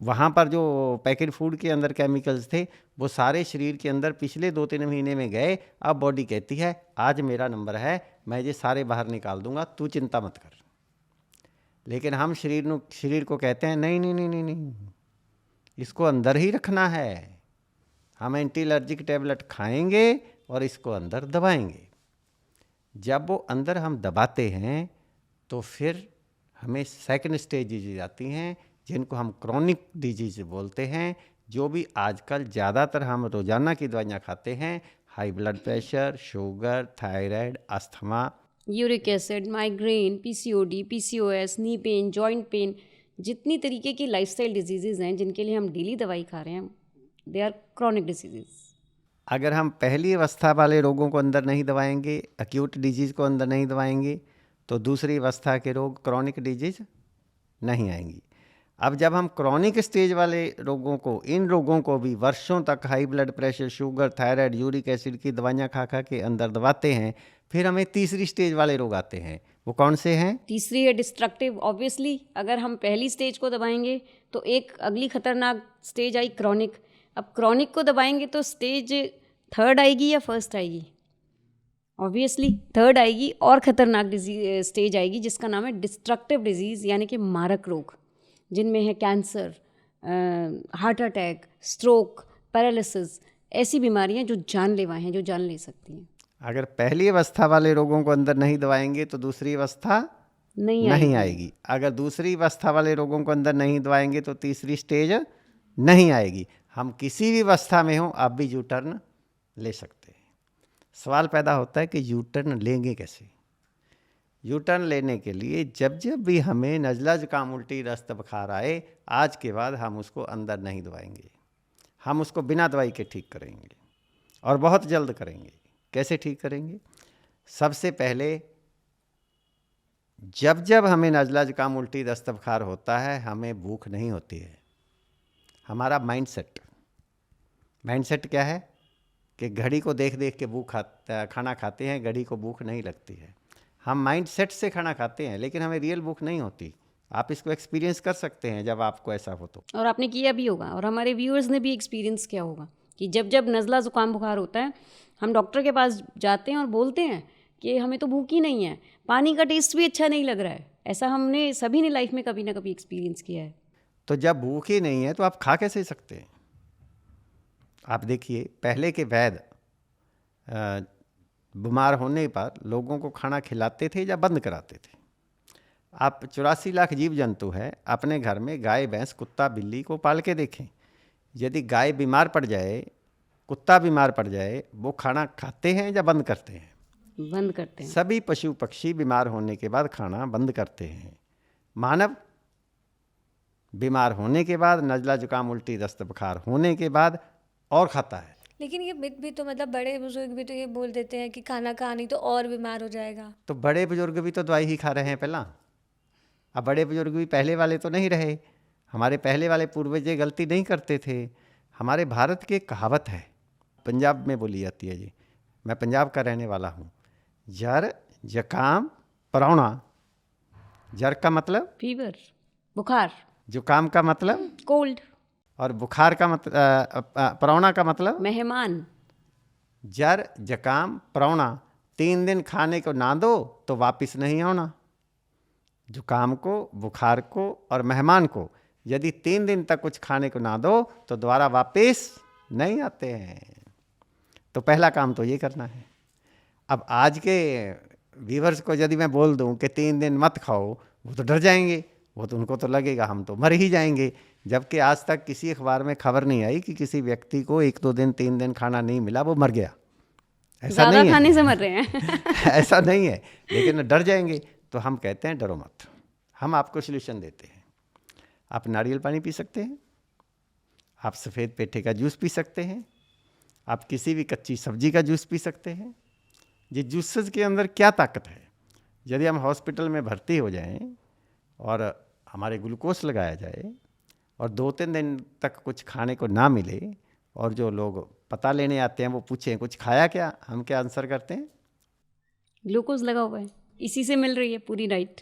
वहाँ पर जो पैकेट फूड के अंदर केमिकल्स थे वो सारे शरीर के अंदर पिछले 2-3 महीने में गए। अब बॉडी कहती है आज मेरा नंबर है, मैं ये सारे बाहर निकाल दूंगा, तू चिंता मत कर। लेकिन हम शरीर को कहते हैं नहीं नहीं नहीं नहीं नहीं, इसको अंदर ही रखना है। हम एंटी एलर्जिक टैबलेट खाएंगे और इसको अंदर दबाएंगे। जब वो अंदर हम दबाते हैं तो फिर हमें सेकंड स्टेज डिजीज आती हैं जिनको हम क्रॉनिक डिजीज बोलते हैं। जो भी आजकल ज़्यादातर हम रोज़ाना की दवाइयाँ खाते हैं, high blood pressure, sugar, thyroid, asthma, uric acid, migraine, PCOD, PCOS, knee pain, joint pain, जितनी तरीके की लाइफस्टाइल डिजीज़ेज़ हैं जिनके लिए हम डेली दवाई खा रहे हैं, दे आर क्रॉनिक डिजीज़ेज़। अगर हम पहली अवस्था वाले रोगों को अंदर नहीं दबाएंगे, एक्यूट डिजीज़ को अंदर नहीं दबाएंगे, तो दूसरी अवस्था के रोग क्रॉनिक डिजीज़ नहीं आएंगी। अब जब हम क्रॉनिक स्टेज वाले रोगों को, इन रोगों को भी वर्षों तक high blood pressure, sugar, thyroid, uric acid की दवाइयाँ खा खा के अंदर दबाते हैं, फिर हमें तीसरी स्टेज वाले रोग आते हैं। वो कौन से हैं? तीसरी है डिस्ट्रक्टिव। ऑब्वियसली अगर हम पहली स्टेज को दबाएंगे तो एक अगली खतरनाक स्टेज आई क्रॉनिक। अब क्रॉनिक को दबाएंगे तो स्टेज 3rd आएगी या 1st आएगी? ऑब्वियसली 3rd आएगी और ख़तरनाक डिजीज स्टेज आएगी जिसका नाम है डिस्ट्रक्टिव डिजीज़, यानी कि मारक रोग, जिनमें है cancer, heart attack, stroke, paralysis, ऐसी बीमारियां जो जानलेवा हैं, जो जान ले सकती हैं। अगर पहली अवस्था वाले रोगों को अंदर नहीं दबाएंगे तो दूसरी अवस्था नहीं आएगी। अगर दूसरी अवस्था वाले रोगों को अंदर नहीं दबाएंगे तो तीसरी स्टेज नहीं आएगी। हम किसी भी अवस्था में हों आप भी यू टर्न ले सकते हैं। सवाल पैदा होता है कि यू टर्न लेंगे कैसे? यू टर्न लेने के लिए जब जब भी हमें नज़ला जुकाम उल्टी दस्त बुखार आए, आज के बाद हम उसको अंदर नहीं दवाएंगे, हम उसको बिना दवाई के ठीक करेंगे और बहुत जल्द करेंगे। कैसे ठीक करेंगे? सबसे पहले जब जब हमें नज़ला जुकाम उल्टी दस्त बुखार होता है, हमें भूख नहीं होती है। हमारा माइंडसेट क्या है कि घड़ी को देख देख के खाना खाते हैं, घड़ी को भूख नहीं लगती है। हम माइंडसेट से खाना खाते हैं, लेकिन हमें रियल भूख नहीं होती। आप इसको एक्सपीरियंस कर सकते हैं जब आपको ऐसा हो तो। और आपने किया भी होगा और हमारे व्यूअर्स ने भी एक्सपीरियंस किया होगा कि जब जब नज़ला ज़ुकाम बुखार होता है, हम डॉक्टर के पास जाते हैं और बोलते हैं कि हमें तो भूख ही नहीं है, पानी का टेस्ट भी अच्छा नहीं लग रहा है। ऐसा हमने सभी ने लाइफ में कभी ना कभी एक्सपीरियंस किया है। तो जब भूख ही नहीं है तो आप खा कैसे सकते हैं? आप देखिए, पहले के वैद्य बीमार होने पर लोगों को खाना खिलाते थे या बंद कराते थे। आप 84 लाख जीव जंतु है, अपने घर में गाय, भैंस, कुत्ता, बिल्ली को पाल के देखें। यदि गाय बीमार पड़ जाए, कुत्ता बीमार पड़ जाए, वो खाना खाते हैं या बंद करते हैं? बंद करते हैं। सभी पशु पक्षी बीमार होने के बाद खाना बंद करते हैं। मानव बीमार होने के बाद, नज़ला जुकाम उल्टी दस्त बुखार होने के बाद और खाता है। लेकिन ये मिथ भी तो मतलब बड़े बुजुर्ग भी तो ये बोल देते हैं कि खाना खा नहीं तो और बीमार हो जाएगा। तो बड़े बुजुर्ग भी तो दवाई ही खा रहे हैं पहला। अब बड़े बुजुर्ग भी पहले वाले तो नहीं रहे। हमारे पहले वाले पूर्वज ये गलती नहीं करते थे। हमारे भारत की एक कहावत है, पंजाब में बोली जाती है जी, मैं पंजाब का रहने वाला हूँ। जर जकाम परौना। जर का मतलब फीवर, बुखार, जुकाम का मतलब कोल्ड, और बुखार का मतलब परौना का मतलब मेहमान। जर जकाम परौना, 3 दिन खाने को ना दो तो वापस नहीं आना। जुकाम को, बुखार को और मेहमान को यदि 3 दिन तक कुछ खाने को ना दो तो दोबारा वापस नहीं आते हैं। तो पहला काम तो ये करना है। अब आज के व्यूअर्स को यदि मैं बोल दूं कि 3 दिन मत खाओ, वो तो डर जाएंगे, वो तो उनको तो लगेगा हम तो मर ही जाएंगे। जबकि आज तक किसी अखबार में खबर नहीं आई कि किसी व्यक्ति को 1-2 दिन 3 दिन खाना नहीं मिला, वो मर गया। ऐसा नहीं है, खाने से मर रहे हैं। ऐसा नहीं है, लेकिन डर जाएंगे। तो हम कहते हैं डरो मत, हम आपको सोल्यूशन देते हैं। आप नारियल पानी पी सकते हैं, आप सफ़ेद पेठे का जूस पी सकते हैं, आप किसी भी कच्ची सब्जी का जूस पी सकते हैं। ये जूसेस के अंदर क्या ताकत है? यदि हम हॉस्पिटल में भर्ती हो जाएं और हमारे ग्लूकोज लगाया जाए और 2-3 दिन तक कुछ खाने को ना मिले और जो लोग पता लेने आते हैं वो पूछें कुछ खाया क्या, हम क्या आंसर करते हैं? ग्लूकोज लगा हुआ है, इसी से मिल रही है पूरी डाइट।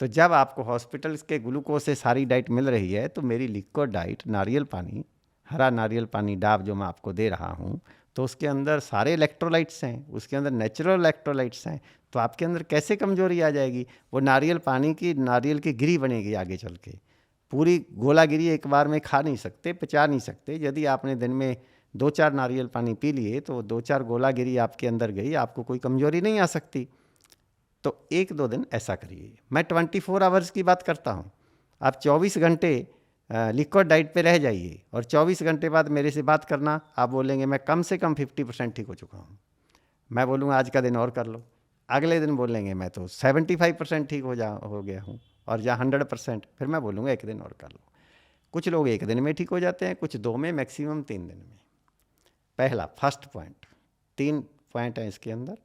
तो जब आपको हॉस्पिटल्स के ग्लूकोज से सारी डाइट मिल रही है, तो मेरी लिक्विड डाइट नारियल पानी, हरा नारियल पानी डाब जो मैं आपको दे रहा हूँ, तो उसके अंदर सारे इलेक्ट्रोलाइट्स हैं, उसके अंदर नेचुरल इलेक्ट्रोलाइट्स हैं। तो आपके अंदर कैसे कमजोरी आ जाएगी? वो नारियल पानी की नारियल की गिरी बनेगी आगे चल के। पूरी गोला गिरी एक बार में खा नहीं सकते, पचा नहीं सकते। यदि आपने दिन में 2-4 नारियल पानी पी लिए तो 2-4 गोला गिरी आपके अंदर गई, आपको कोई कमजोरी नहीं आ सकती। तो 1-2 दिन ऐसा करिए। मैं 24 आवर्स की बात करता हूँ। आप 24 घंटे लिक्विड डाइट पे रह जाइए और 24 घंटे बाद मेरे से बात करना। आप बोलेंगे मैं कम से कम 50% ठीक हो चुका हूँ। मैं बोलूँगा आज का दिन और कर लो। अगले दिन बोलेंगे मैं तो 75% ठीक हो गया हूँ, और या 100%। फिर मैं बोलूँगा एक दिन और कर लो। कुछ लोग 1 दिन में ठीक हो जाते हैं, कुछ 2 में, मैक्सिमम 3 दिन में। पहला फर्स्ट पॉइंट, 3 पॉइंट हैं इसके अंदर।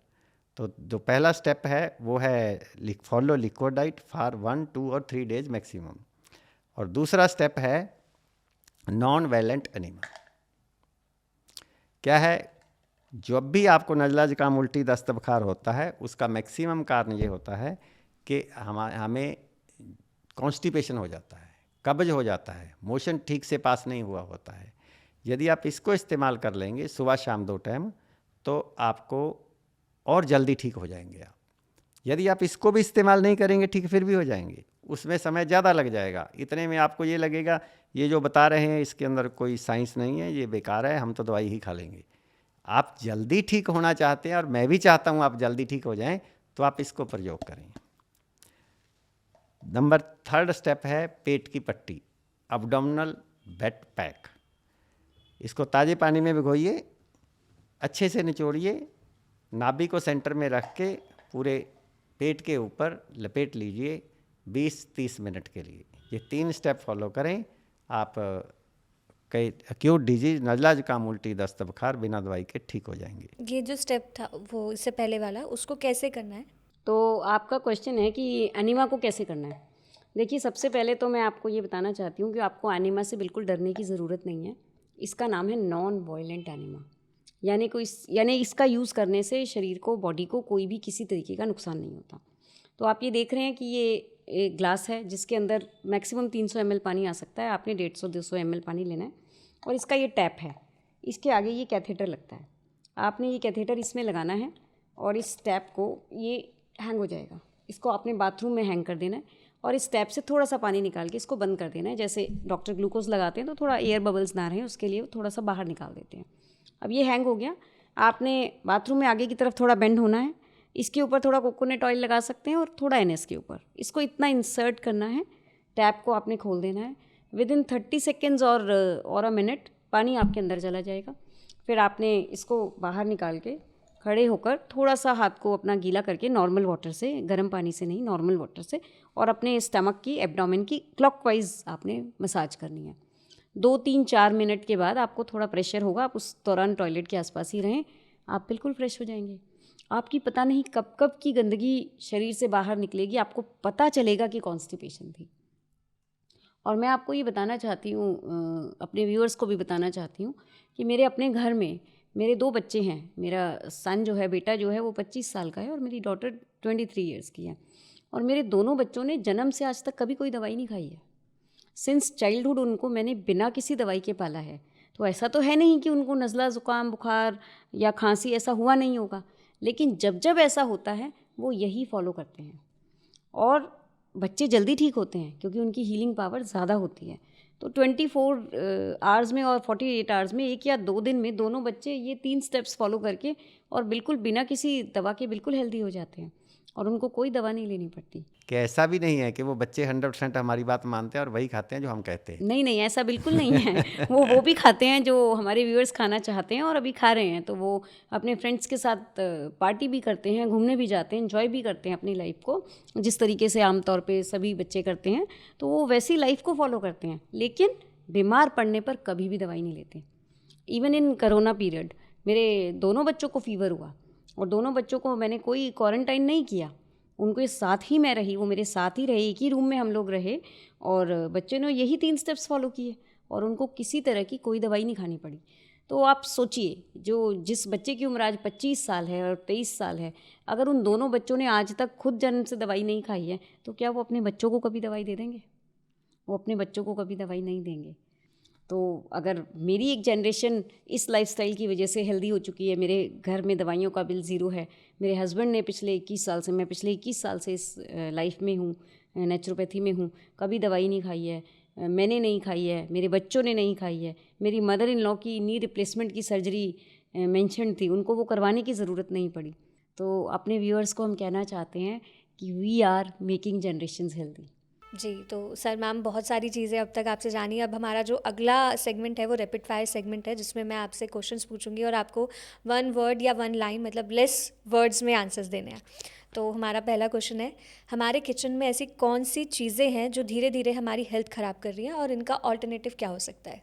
तो जो पहला स्टेप है वो है फॉलो लिक्विड डाइट फॉर 1, 2 और 3 डेज मैक्सिमम। और दूसरा स्टेप है नॉन वायलेंट एनीमा। क्या है? जब भी आपको नज़ला जुकाम उल्टी दस्त बुखार होता है, उसका मैक्सिमम कारण ये होता है कि हमें कॉन्स्टिपेशन हो जाता है, कब्ज हो जाता है, मोशन ठीक से पास नहीं हुआ होता है। यदि आप इसको इस्तेमाल कर लेंगे सुबह शाम 2 टाइम, तो आपको और जल्दी ठीक हो जाएंगे आप। यदि आप इसको भी इस्तेमाल नहीं करेंगे, ठीक फिर भी हो जाएंगे, उसमें समय ज़्यादा लग जाएगा। इतने में आपको ये लगेगा ये जो बता रहे हैं इसके अंदर कोई साइंस नहीं है, ये बेकार है, हम तो दवाई ही खा लेंगे। आप जल्दी ठीक होना चाहते हैं, और मैं भी चाहता हूँ आप जल्दी ठीक हो जाएं, तो आप इसको प्रयोग करें। नंबर 3rd स्टेप है पेट की पट्टी, अब्डोमिनल बेड पैक। इसको ताज़े पानी में भिगोइए, अच्छे से निचोड़िए, नाभि को सेंटर में रख के पूरे पेट के ऊपर लपेट लीजिए 20-30 मिनट के लिए। ये 3 स्टेप फॉलो करें, आप कई एक्यूट डिजीज नज़ला जुकाम उल्टी दस्त बुखार बिना दवाई के ठीक हो जाएंगे। ये जो स्टेप था वो इससे पहले वाला, उसको कैसे करना है? तो आपका क्वेश्चन है कि एनीमा को कैसे करना है। देखिए, सबसे पहले तो मैं आपको ये बताना चाहती हूँ कि आपको एनीमा से बिल्कुल डरने की ज़रूरत नहीं है। इसका नाम है नॉन वायलेंट एनीमा, यानी इसका यूज़ करने से शरीर को, बॉडी को कोई भी किसी तरीके का नुकसान नहीं होता। तो आप ये देख रहे हैं कि ये एक ग्लास है जिसके अंदर मैक्सिमम 300 ml पानी आ सकता है। आपने 150-200 ml पानी लेना है और इसका ये टैप है, इसके आगे ये कैथेटर लगता है। आपने ये कैथेटर इसमें लगाना है और इस टैप को, ये हैंग हो जाएगा, इसको आपने बाथरूम में हैंग कर देना है और इस टैप से थोड़ा सा पानी निकाल के इसको बंद कर देना है। जैसे डॉक्टर ग्लूकोज लगाते हैं तो थोड़ा एयर बबल्स ना रहें उसके लिए थोड़ा सा बाहर निकाल देते हैं। अब ये हैंग हो गया। आपने बाथरूम में आगे की तरफ थोड़ा बेंड होना है, इसके ऊपर थोड़ा कोकोनट ऑयल लगा सकते हैं और थोड़ा NS के ऊपर इसको इतना इंसर्ट करना है। टैप को आपने खोल देना है। विदिन 30 सेकेंड्स और अ मिनट पानी आपके अंदर चला जाएगा। फिर आपने इसको बाहर निकाल के खड़े होकर थोड़ा सा हाथ को अपना गीला करके नॉर्मल वाटर से, गर्म पानी से नहीं, नॉर्मल वाटर से, और अपने स्टमक की, एब्डोमेन की क्लॉकवाइज आपने मसाज करनी है। 2-3-4 मिनट के बाद आपको थोड़ा प्रेशर होगा, आप उस दौरान टॉयलेट के आसपास ही रहें, आप बिल्कुल फ्रेश हो जाएंगे। आपकी पता नहीं कब कब की गंदगी शरीर से बाहर निकलेगी, आपको पता चलेगा कि कॉन्स्टिपेशन थी। और मैं आपको ये बताना चाहती हूँ, अपने व्यूअर्स को भी बताना चाहती हूँ कि मेरे अपने घर में मेरे 2 बच्चे हैं। मेरा सन जो है, बेटा जो है, वो 25 साल का है और मेरी डॉटर 23 ईयर्स की है। और मेरे दोनों बच्चों ने जन्म से आज तक कभी कोई दवाई नहीं खाई है। सिंस चाइल्डहुड उनको मैंने बिना किसी दवाई के पाला है। तो ऐसा तो है नहीं कि उनको नज़ला, ज़ुकाम, बुखार या खांसी ऐसा हुआ नहीं होगा, लेकिन जब जब ऐसा होता है वो यही फॉलो करते हैं और बच्चे जल्दी ठीक होते हैं क्योंकि उनकी हीलिंग पावर ज़्यादा होती है। तो 24 आवर्स में और 48 आवर्स में, 1 या 2 दिन में, दोनों बच्चे ये 3 स्टेप्स फॉलो करके और बिल्कुल बिना किसी दवा के बिल्कुल हेल्दी हो जाते हैं और उनको कोई दवा नहीं लेनी पड़ती। कि ऐसा भी नहीं है कि वो बच्चे 100% हमारी बात मानते हैं और वही खाते हैं जो हम कहते हैं। नहीं नहीं, ऐसा बिल्कुल नहीं है। वो भी खाते हैं जो हमारे व्यूअर्स खाना चाहते हैं और अभी खा रहे हैं। तो वो अपने फ्रेंड्स के साथ पार्टी भी करते हैं, घूमने भी जाते हैं, एंजॉय भी करते हैं अपनी लाइफ को, जिस तरीके से आमतौर पे सभी बच्चे करते हैं। तो वो वैसी लाइफ को फॉलो करते हैं, लेकिन बीमार पड़ने पर कभी भी दवाई नहीं लेते। इवन इन कोरोना पीरियड मेरे दोनों बच्चों को फीवर हुआ और दोनों बच्चों को मैंने कोई क्वारंटाइन नहीं किया, उनके साथ ही मैं रही, वो मेरे साथ ही रहे, एक ही रूम में हम लोग रहे और बच्चे ने यही 3 स्टेप्स फॉलो किए और उनको किसी तरह की कोई दवाई नहीं खानी पड़ी। तो आप सोचिए, जिस बच्चे की उम्र आज 25 साल है और 23 साल है, अगर उन दोनों बच्चों ने आज तक खुद जन्म से दवाई नहीं खाई है तो क्या वो अपने बच्चों को कभी दवाई दे देंगे? वो अपने बच्चों को कभी दवाई नहीं देंगे। तो अगर मेरी एक जनरेशन इस लाइफस्टाइल की वजह से हेल्दी हो चुकी है, मेरे घर में दवाइयों का बिल ज़ीरो है, मेरे हस्बैंड ने पिछले 21 साल से, मैं पिछले 21 साल से इस लाइफ में हूँ, नेचुरोपैथी में हूँ, कभी दवाई नहीं खाई है, मैंने नहीं खाई है, मेरे बच्चों ने नहीं खाई है। मेरी मदर इन लॉ की नी रिप्लेसमेंट की सर्जरी मेंशन थी, उनको वो करवाने की ज़रूरत नहीं पड़ी। तो अपने व्यूअर्स को हम कहना चाहते हैं कि we are making generations healthy. जी, तो सर मैम बहुत सारी चीज़ें अब तक आपसे जानी। अब हमारा जो अगला सेगमेंट है वो रैपिड फायर सेगमेंट है, जिसमें मैं आपसे क्वेश्चंस पूछूंगी और आपको 1 वर्ड या 1 लाइन, मतलब लेस वर्ड्स में आंसर्स देने हैं। तो हमारा पहला क्वेश्चन है, हमारे किचन में ऐसी कौन सी चीज़ें हैं जो धीरे धीरे हमारी हेल्थ ख़राब कर रही हैं और इनका ऑल्टरनेटिव क्या हो सकता है?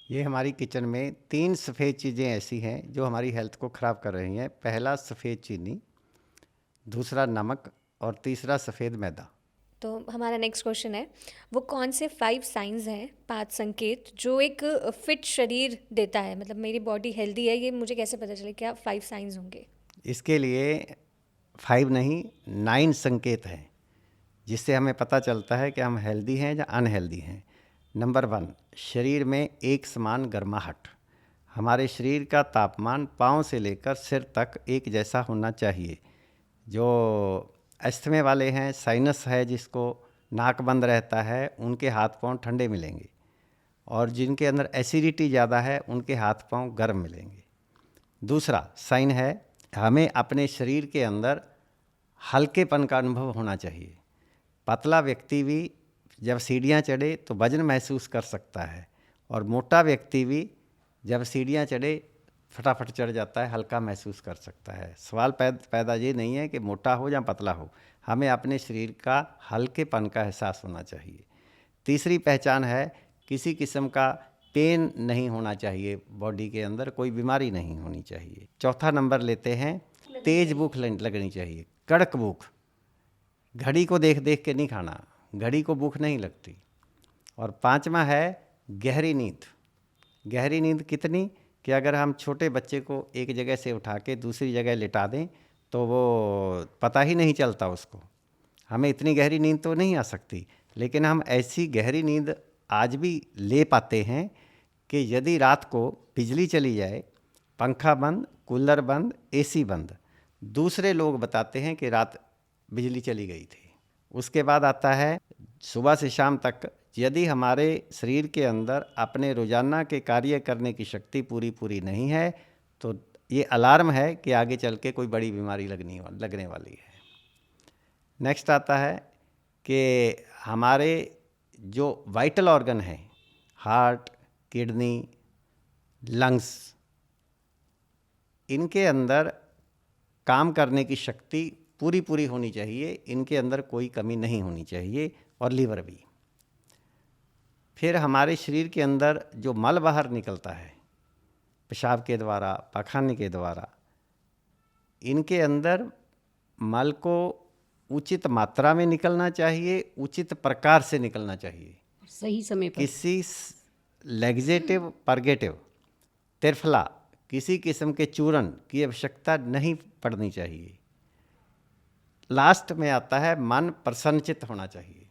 ये हमारी किचन में 3 सफ़ेद चीज़ें ऐसी हैं जो हमारी हेल्थ को ख़राब कर रही हैं। पहला सफ़ेद चीनी, दूसरा नमक और तीसरा सफ़ेद मैदा। तो हमारा नेक्स्ट क्वेश्चन है, वो कौन से 5 साइंस हैं, 5 संकेत जो एक फिट शरीर देता है, मतलब मेरी बॉडी हेल्दी है, ये मुझे कैसे पता चले? क्या 5 साइंस होंगे? इसके लिए 5 नहीं 9 संकेत हैं जिससे हमें पता चलता है कि हम हेल्दी हैं या अनहेल्दी हैं। नंबर 1, शरीर में एक समान गर्माहट। हमारे शरीर का तापमान पाँव से लेकर सिर तक एक जैसा होना चाहिए। जो अस्थमे वाले हैं, साइनस है जिसको, नाक बंद रहता है, उनके हाथ पांव ठंडे मिलेंगे और जिनके अंदर एसिडिटी ज़्यादा है उनके हाथ पांव गर्म मिलेंगे। दूसरा साइन है, हमें अपने शरीर के अंदर हल्केपन का अनुभव होना चाहिए। पतला व्यक्ति भी जब सीढ़ियाँ चढ़े तो वजन महसूस कर सकता है और मोटा व्यक्ति भी जब सीढ़ियाँ चढ़े फटाफट चढ़ जाता है, हल्का महसूस कर सकता है। सवाल पैदा ये नहीं है कि मोटा हो या पतला हो, हमें अपने शरीर का हल्केपन का एहसास होना चाहिए। तीसरी पहचान है किसी किस्म का पेन नहीं होना चाहिए, बॉडी के अंदर कोई बीमारी नहीं होनी चाहिए। चौथा नंबर लेते हैं, तेज भूख लगनी चाहिए, कड़क भूख। घड़ी को देख देख के नहीं खाना, घड़ी को भूख नहीं लगती। और पांचवा है गहरी नींद। गहरी नींद कितनी कि अगर हम छोटे बच्चे को एक जगह से उठा के दूसरी जगह लिटा दें तो वो पता ही नहीं चलता उसको। हमें इतनी गहरी नींद तो नहीं आ सकती, लेकिन हम ऐसी गहरी नींद आज भी ले पाते हैं कि यदि रात को बिजली चली जाए, पंखा बंद, कूलर बंद, एसी बंद, दूसरे लोग बताते हैं कि रात बिजली चली गई थी। उसके बाद आता है सुबह से शाम तक यदि हमारे शरीर के अंदर अपने रोज़ाना के कार्य करने की शक्ति पूरी नहीं है तो ये अलार्म है कि आगे चल के कोई बड़ी बीमारी लगने वाली है। नेक्स्ट आता है कि हमारे जो वाइटल ऑर्गन हैं, हार्ट, किडनी, लंग्स, इनके अंदर काम करने की शक्ति पूरी होनी चाहिए, इनके अंदर कोई कमी नहीं होनी चाहिए, और लीवर भी। फिर हमारे शरीर के अंदर जो मल बाहर निकलता है पेशाब के द्वारा, पाखाने के द्वारा, इनके अंदर मल को उचित मात्रा में निकलना चाहिए, उचित प्रकार से निकलना चाहिए, सही समय पर। किसी लैक्सेटिव, परगेटिव, तिरफला, किसी किस्म के चूर्ण की आवश्यकता नहीं पड़नी चाहिए। लास्ट में आता है मन प्रसन्नचित्त होना चाहिए।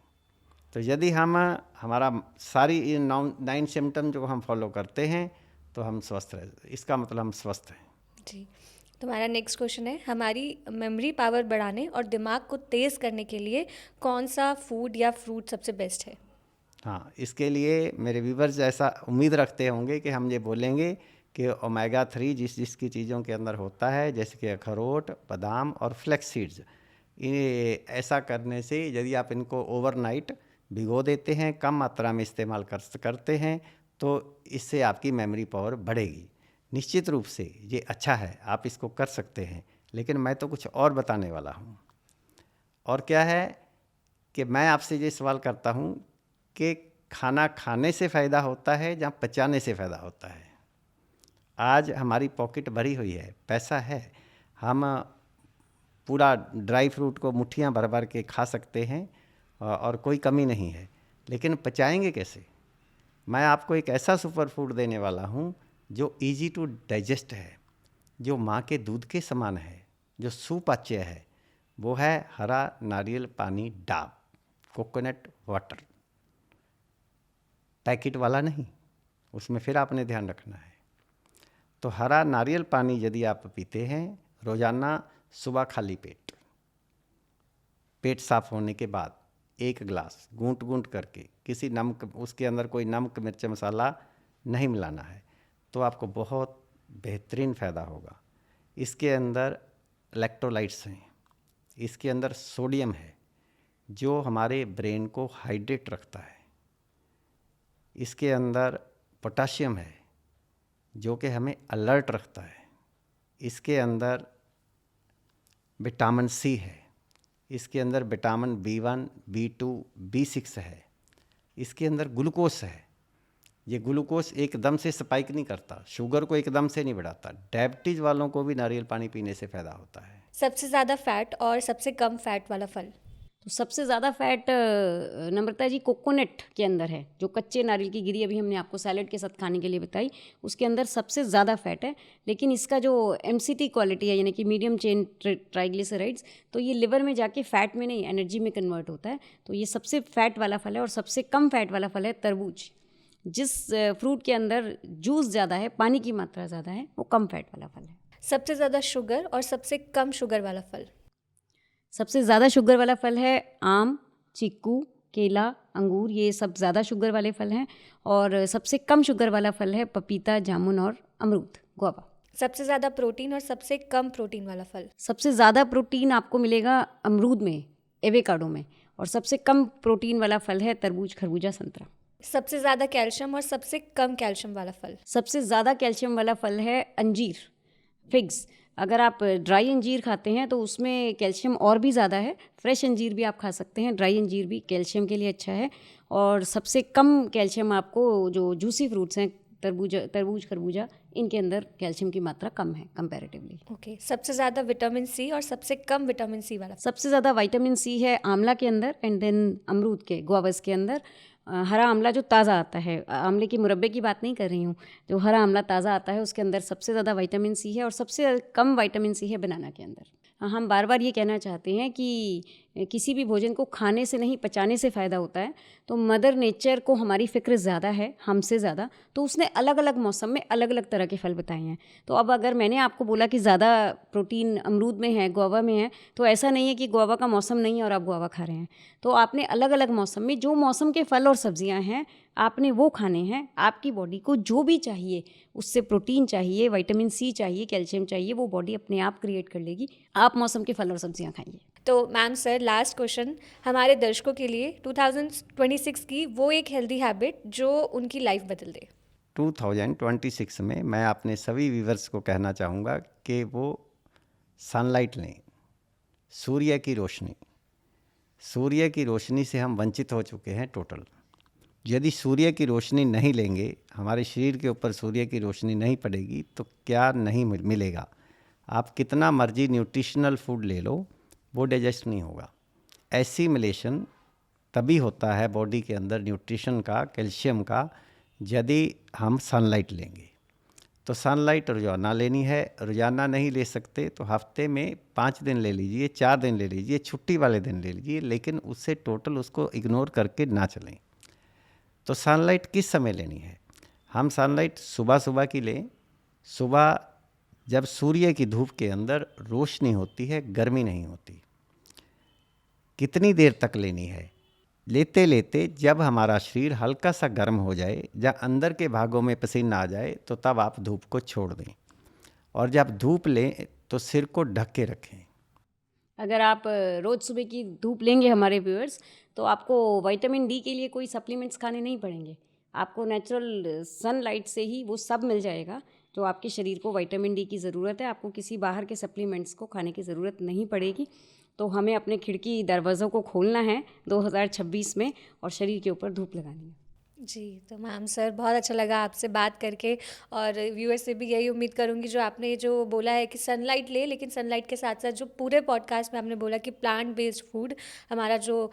तो यदि हम हमारा सारी 9 सिम्टम जो हम फॉलो करते हैं तो हम स्वस्थ रह, इसका मतलब हम स्वस्थ हैं। जी, तुम्हारा नेक्स्ट क्वेश्चन है, हमारी मेमोरी पावर बढ़ाने और दिमाग को तेज़ करने के लिए कौन सा फूड या फ्रूट सबसे बेस्ट है? हाँ, इसके लिए मेरे व्यूवर्स ऐसा उम्मीद रखते होंगे कि हम ये बोलेंगे कि ओमेगा 3 जिसकी चीज़ों के अंदर होता है, जैसे कि अखरोट, बादाम और फ्लैक्स सीड्स, ये ऐसा करने से यदि आप इनको ओवरनाइट भिगो देते हैं, कम मात्रा में इस्तेमाल करते हैं, तो इससे आपकी मेमोरी पावर बढ़ेगी। निश्चित रूप से ये अच्छा है, आप इसको कर सकते हैं, लेकिन मैं तो कुछ और बताने वाला हूँ। और क्या है कि मैं आपसे ये सवाल करता हूँ कि खाना खाने से फ़ायदा होता है या पचाने से फ़ायदा होता है? आज हमारी पॉकेट भरी हुई है, पैसा है, हम पूरा ड्राई फ्रूट को मुट्ठियाँ भर भर के खा सकते हैं और कोई कमी नहीं है, लेकिन पचाएंगे कैसे? मैं आपको एक ऐसा सुपर फूड देने वाला हूँ जो इजी टू डाइजेस्ट है, जो माँ के दूध के समान है, जो सुपाच्य है। वो है हरा नारियल पानी डाब, कोकोनट वाटर। पैकेट वाला नहीं, उसमें फिर आपने ध्यान रखना है। तो हरा नारियल पानी यदि आप पीते हैं रोज़ाना सुबह खाली पेट साफ होने के बाद 1 गिलास घूंट करके, किसी नमक, उसके अंदर कोई नमक मिर्च मसाला नहीं मिलाना है, तो आपको बहुत बेहतरीन फ़ायदा होगा। इसके अंदर इलेक्ट्रोलाइट्स हैं, इसके अंदर सोडियम है जो हमारे ब्रेन को हाइड्रेट रखता है, इसके अंदर पोटाशियम है जो कि हमें अलर्ट रखता है, इसके अंदर विटामिन सी है, इसके अंदर विटामिन B1, B2, B6 है, इसके अंदर ग्लूकोस है। ये ग्लूकोस एकदम से स्पाइक नहीं करता, शुगर को एकदम से नहीं बढ़ाता। डायबिटीज़ वालों को भी नारियल पानी पीने से फ़ायदा होता है। सबसे ज़्यादा फैट और सबसे कम फैट वाला फल? तो सबसे ज़्यादा फैट नम्रता जी कोकोनट के अंदर है, जो कच्चे नारियल की गिरी अभी हमने आपको सैलेड के साथ खाने के लिए बताई, उसके अंदर सबसे ज़्यादा फैट है। लेकिन इसका जो MCT क्वालिटी है, यानी कि मीडियम चेन ट्राइग्लिसराइड्स, तो ये लिवर में जाके फैट में नहीं, एनर्जी में कन्वर्ट होता है। तो ये सबसे फैट वाला फल है। और सबसे कम फैट वाला फल है तरबूज। जिस फ्रूट के अंदर जूस ज़्यादा है, पानी की मात्रा ज़्यादा है, वो कम फैट वाला फल है। सबसे ज़्यादा शुगर और सबसे कम शुगर वाला फल? सबसे ज़्यादा शुगर वाला फल है आम, चीकू, केला, अंगूर, ये सब ज़्यादा शुगर वाले फल हैं। और सबसे कम शुगर वाला फल है पपीता, जामुन और अमरूद, गुआवा। सबसे ज़्यादा प्रोटीन और सबसे कम प्रोटीन वाला फल? सबसे ज़्यादा प्रोटीन आपको मिलेगा अमरूद में, एवोकाडो में, और सबसे कम प्रोटीन वाला फल है तरबूज, खरबूजा, संतरा। सबसे ज़्यादा कैल्शियम और सबसे कम कैल्शियम वाला फल? सबसे ज़्यादा कैल्शियम वाला फल है अंजीर, फिग्स। अगर आप ड्राई अंजीर खाते हैं तो उसमें कैल्शियम और भी ज़्यादा है। फ्रेश अंजीर भी आप खा सकते हैं, ड्राई अंजीर भी कैल्शियम के लिए अच्छा है। और सबसे कम कैल्शियम आपको जो जूसी फ्रूट्स हैं, तरबूज, खरबूजा, इनके अंदर कैल्शियम की मात्रा कम है कंपैरेटिवली। ओके, सबसे ज़्यादा विटामिन सी और सबसे कम विटामिन सी वाला? सबसे ज़्यादा विटामिन सी है आंवला के अंदर एंड देन अमरूद के, गुआवास के अंदर। हरा आंवला जो ताज़ा आता है, आंवले के मुरब्बे की बात नहीं कर रही हूँ, जो हरा आंवला ताज़ा आता है उसके अंदर सबसे ज़्यादा विटामिन सी है और सबसे कम विटामिन सी है बनाना के अंदर। हम बार बार ये कहना चाहते हैं कि किसी भी भोजन को खाने से नहीं पचाने से फ़ायदा होता है। तो मदर नेचर को हमारी फ़िक्र ज़्यादा है, हमसे ज़्यादा, तो उसने अलग अलग मौसम में अलग अलग तरह के फल बताए हैं। तो अब अगर मैंने आपको बोला कि ज़्यादा प्रोटीन अमरूद में है, गुआवा में है, तो ऐसा नहीं है कि गुआवा का मौसम नहीं है और आप गुआवा खा रहे हैं। तो आपने अलग अलग मौसम में जो मौसम के फल और सब्जियां हैं आपने वो खाने हैं। आपकी बॉडी को जो भी चाहिए, उससे प्रोटीन चाहिए, विटामिन सी चाहिए, कैल्शियम चाहिए, वो बॉडी अपने आप क्रिएट कर लेगी। आप मौसम के फल और सब्जियां खाइए। तो मैम सर, लास्ट क्वेश्चन हमारे दर्शकों के लिए 2026 की वो एक हेल्दी हैबिट जो उनकी लाइफ बदल दे। 2026 में मैं अपने सभी व्यूवर्स को कहना चाहूँगा कि वो सनलाइट लें, सूर्य की रोशनी। सूर्य की रोशनी से हम वंचित हो चुके हैं टोटल। यदि सूर्य की रोशनी नहीं लेंगे, हमारे शरीर के ऊपर सूर्य की रोशनी नहीं पड़ेगी तो क्या नहीं मिलेगा। आप कितना मर्जी न्यूट्रिशनल फूड ले लो, वो डाइजेस्ट नहीं होगा। एसिमिलेशन तभी होता है बॉडी के अंदर न्यूट्रिशन का, कैल्शियम का, यदि हम सनलाइट लेंगे। तो सनलाइट रोज़ाना लेनी है। रोज़ाना नहीं ले सकते तो हफ्ते में 5 दिन ले लीजिए, 4 दिन ले लीजिए, छुट्टी वाले दिन ले लीजिए, लेकिन उससे टोटल उसको इग्नोर करके ना चलें। तो सनलाइट किस समय लेनी है? हम सनलाइट सुबह सुबह की लें। सुबह जब सूर्य की धूप के अंदर रोशनी होती है, गर्मी नहीं होती। कितनी देर तक लेनी है? लेते लेते जब हमारा शरीर हल्का सा गर्म हो जाए, जब अंदर के भागों में पसीना आ जाए, तो तब आप धूप को छोड़ दें। और जब धूप लें तो सिर को ढक के रखें। अगर आप रोज़ सुबह की धूप लेंगे हमारे व्यूअर्स, तो आपको विटामिन डी के लिए कोई सप्लीमेंट्स खाने नहीं पड़ेंगे। आपको नेचुरल सनलाइट से ही वो सब मिल जाएगा जो आपके शरीर को विटामिन डी की ज़रूरत है। आपको किसी बाहर के सप्लीमेंट्स को खाने की ज़रूरत नहीं पड़ेगी। तो हमें अपने खिड़की दरवाज़ों को खोलना है 2026 में और शरीर के ऊपर धूप लगानी है। जी, तो मैम सर, बहुत अच्छा लगा आपसे बात करके। और व्यूअर्स से भी यही उम्मीद करूंगी, जो आपने जो बोला है कि सनलाइट ले, लेकिन सनलाइट के साथ साथ जो पूरे पॉडकास्ट में आपने बोला कि प्लांट बेस्ड फूड, हमारा जो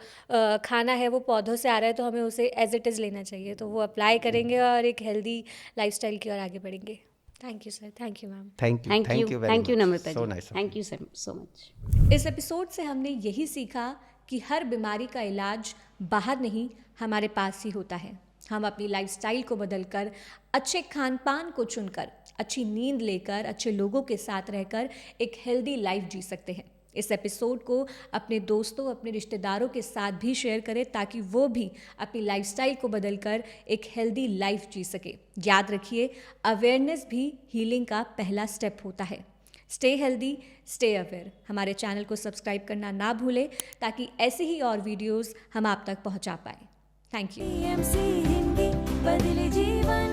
खाना है वो पौधों से आ रहा है, तो हमें उसे एज इट इज़ लेना चाहिए। तो वो अप्लाई करेंगे और एक हेल्दी लाइफस्टाइल की ओर आगे बढ़ेंगे। Thank you sir, thank you ma'am. Thank you Namrata So ji, nice of thank you so much. इस एपिसोड से हमने यही सीखा कि हर बीमारी का इलाज बाहर नहीं, हमारे पास ही होता है। हम अपनी लाइफस्टाइल को बदलकर, अच्छे खान पान को चुनकर, अच्छी नींद लेकर, अच्छे लोगों के साथ रहकर एक हेल्दी लाइफ जी सकते हैं। इस एपिसोड को अपने दोस्तों, अपने रिश्तेदारों के साथ भी शेयर करें ताकि वो भी अपनी लाइफस्टाइल को बदलकर एक हेल्दी लाइफ जी सके। याद रखिए, अवेयरनेस भी हीलिंग का पहला स्टेप होता है। Stay healthy, stay aware. हमारे चैनल को सब्सक्राइब करना ना भूलें ताकि ऐसे ही और वीडियोस हम आप तक पहुंचा पाएँ। Thank you. PMC हिंदी बदले जीवन।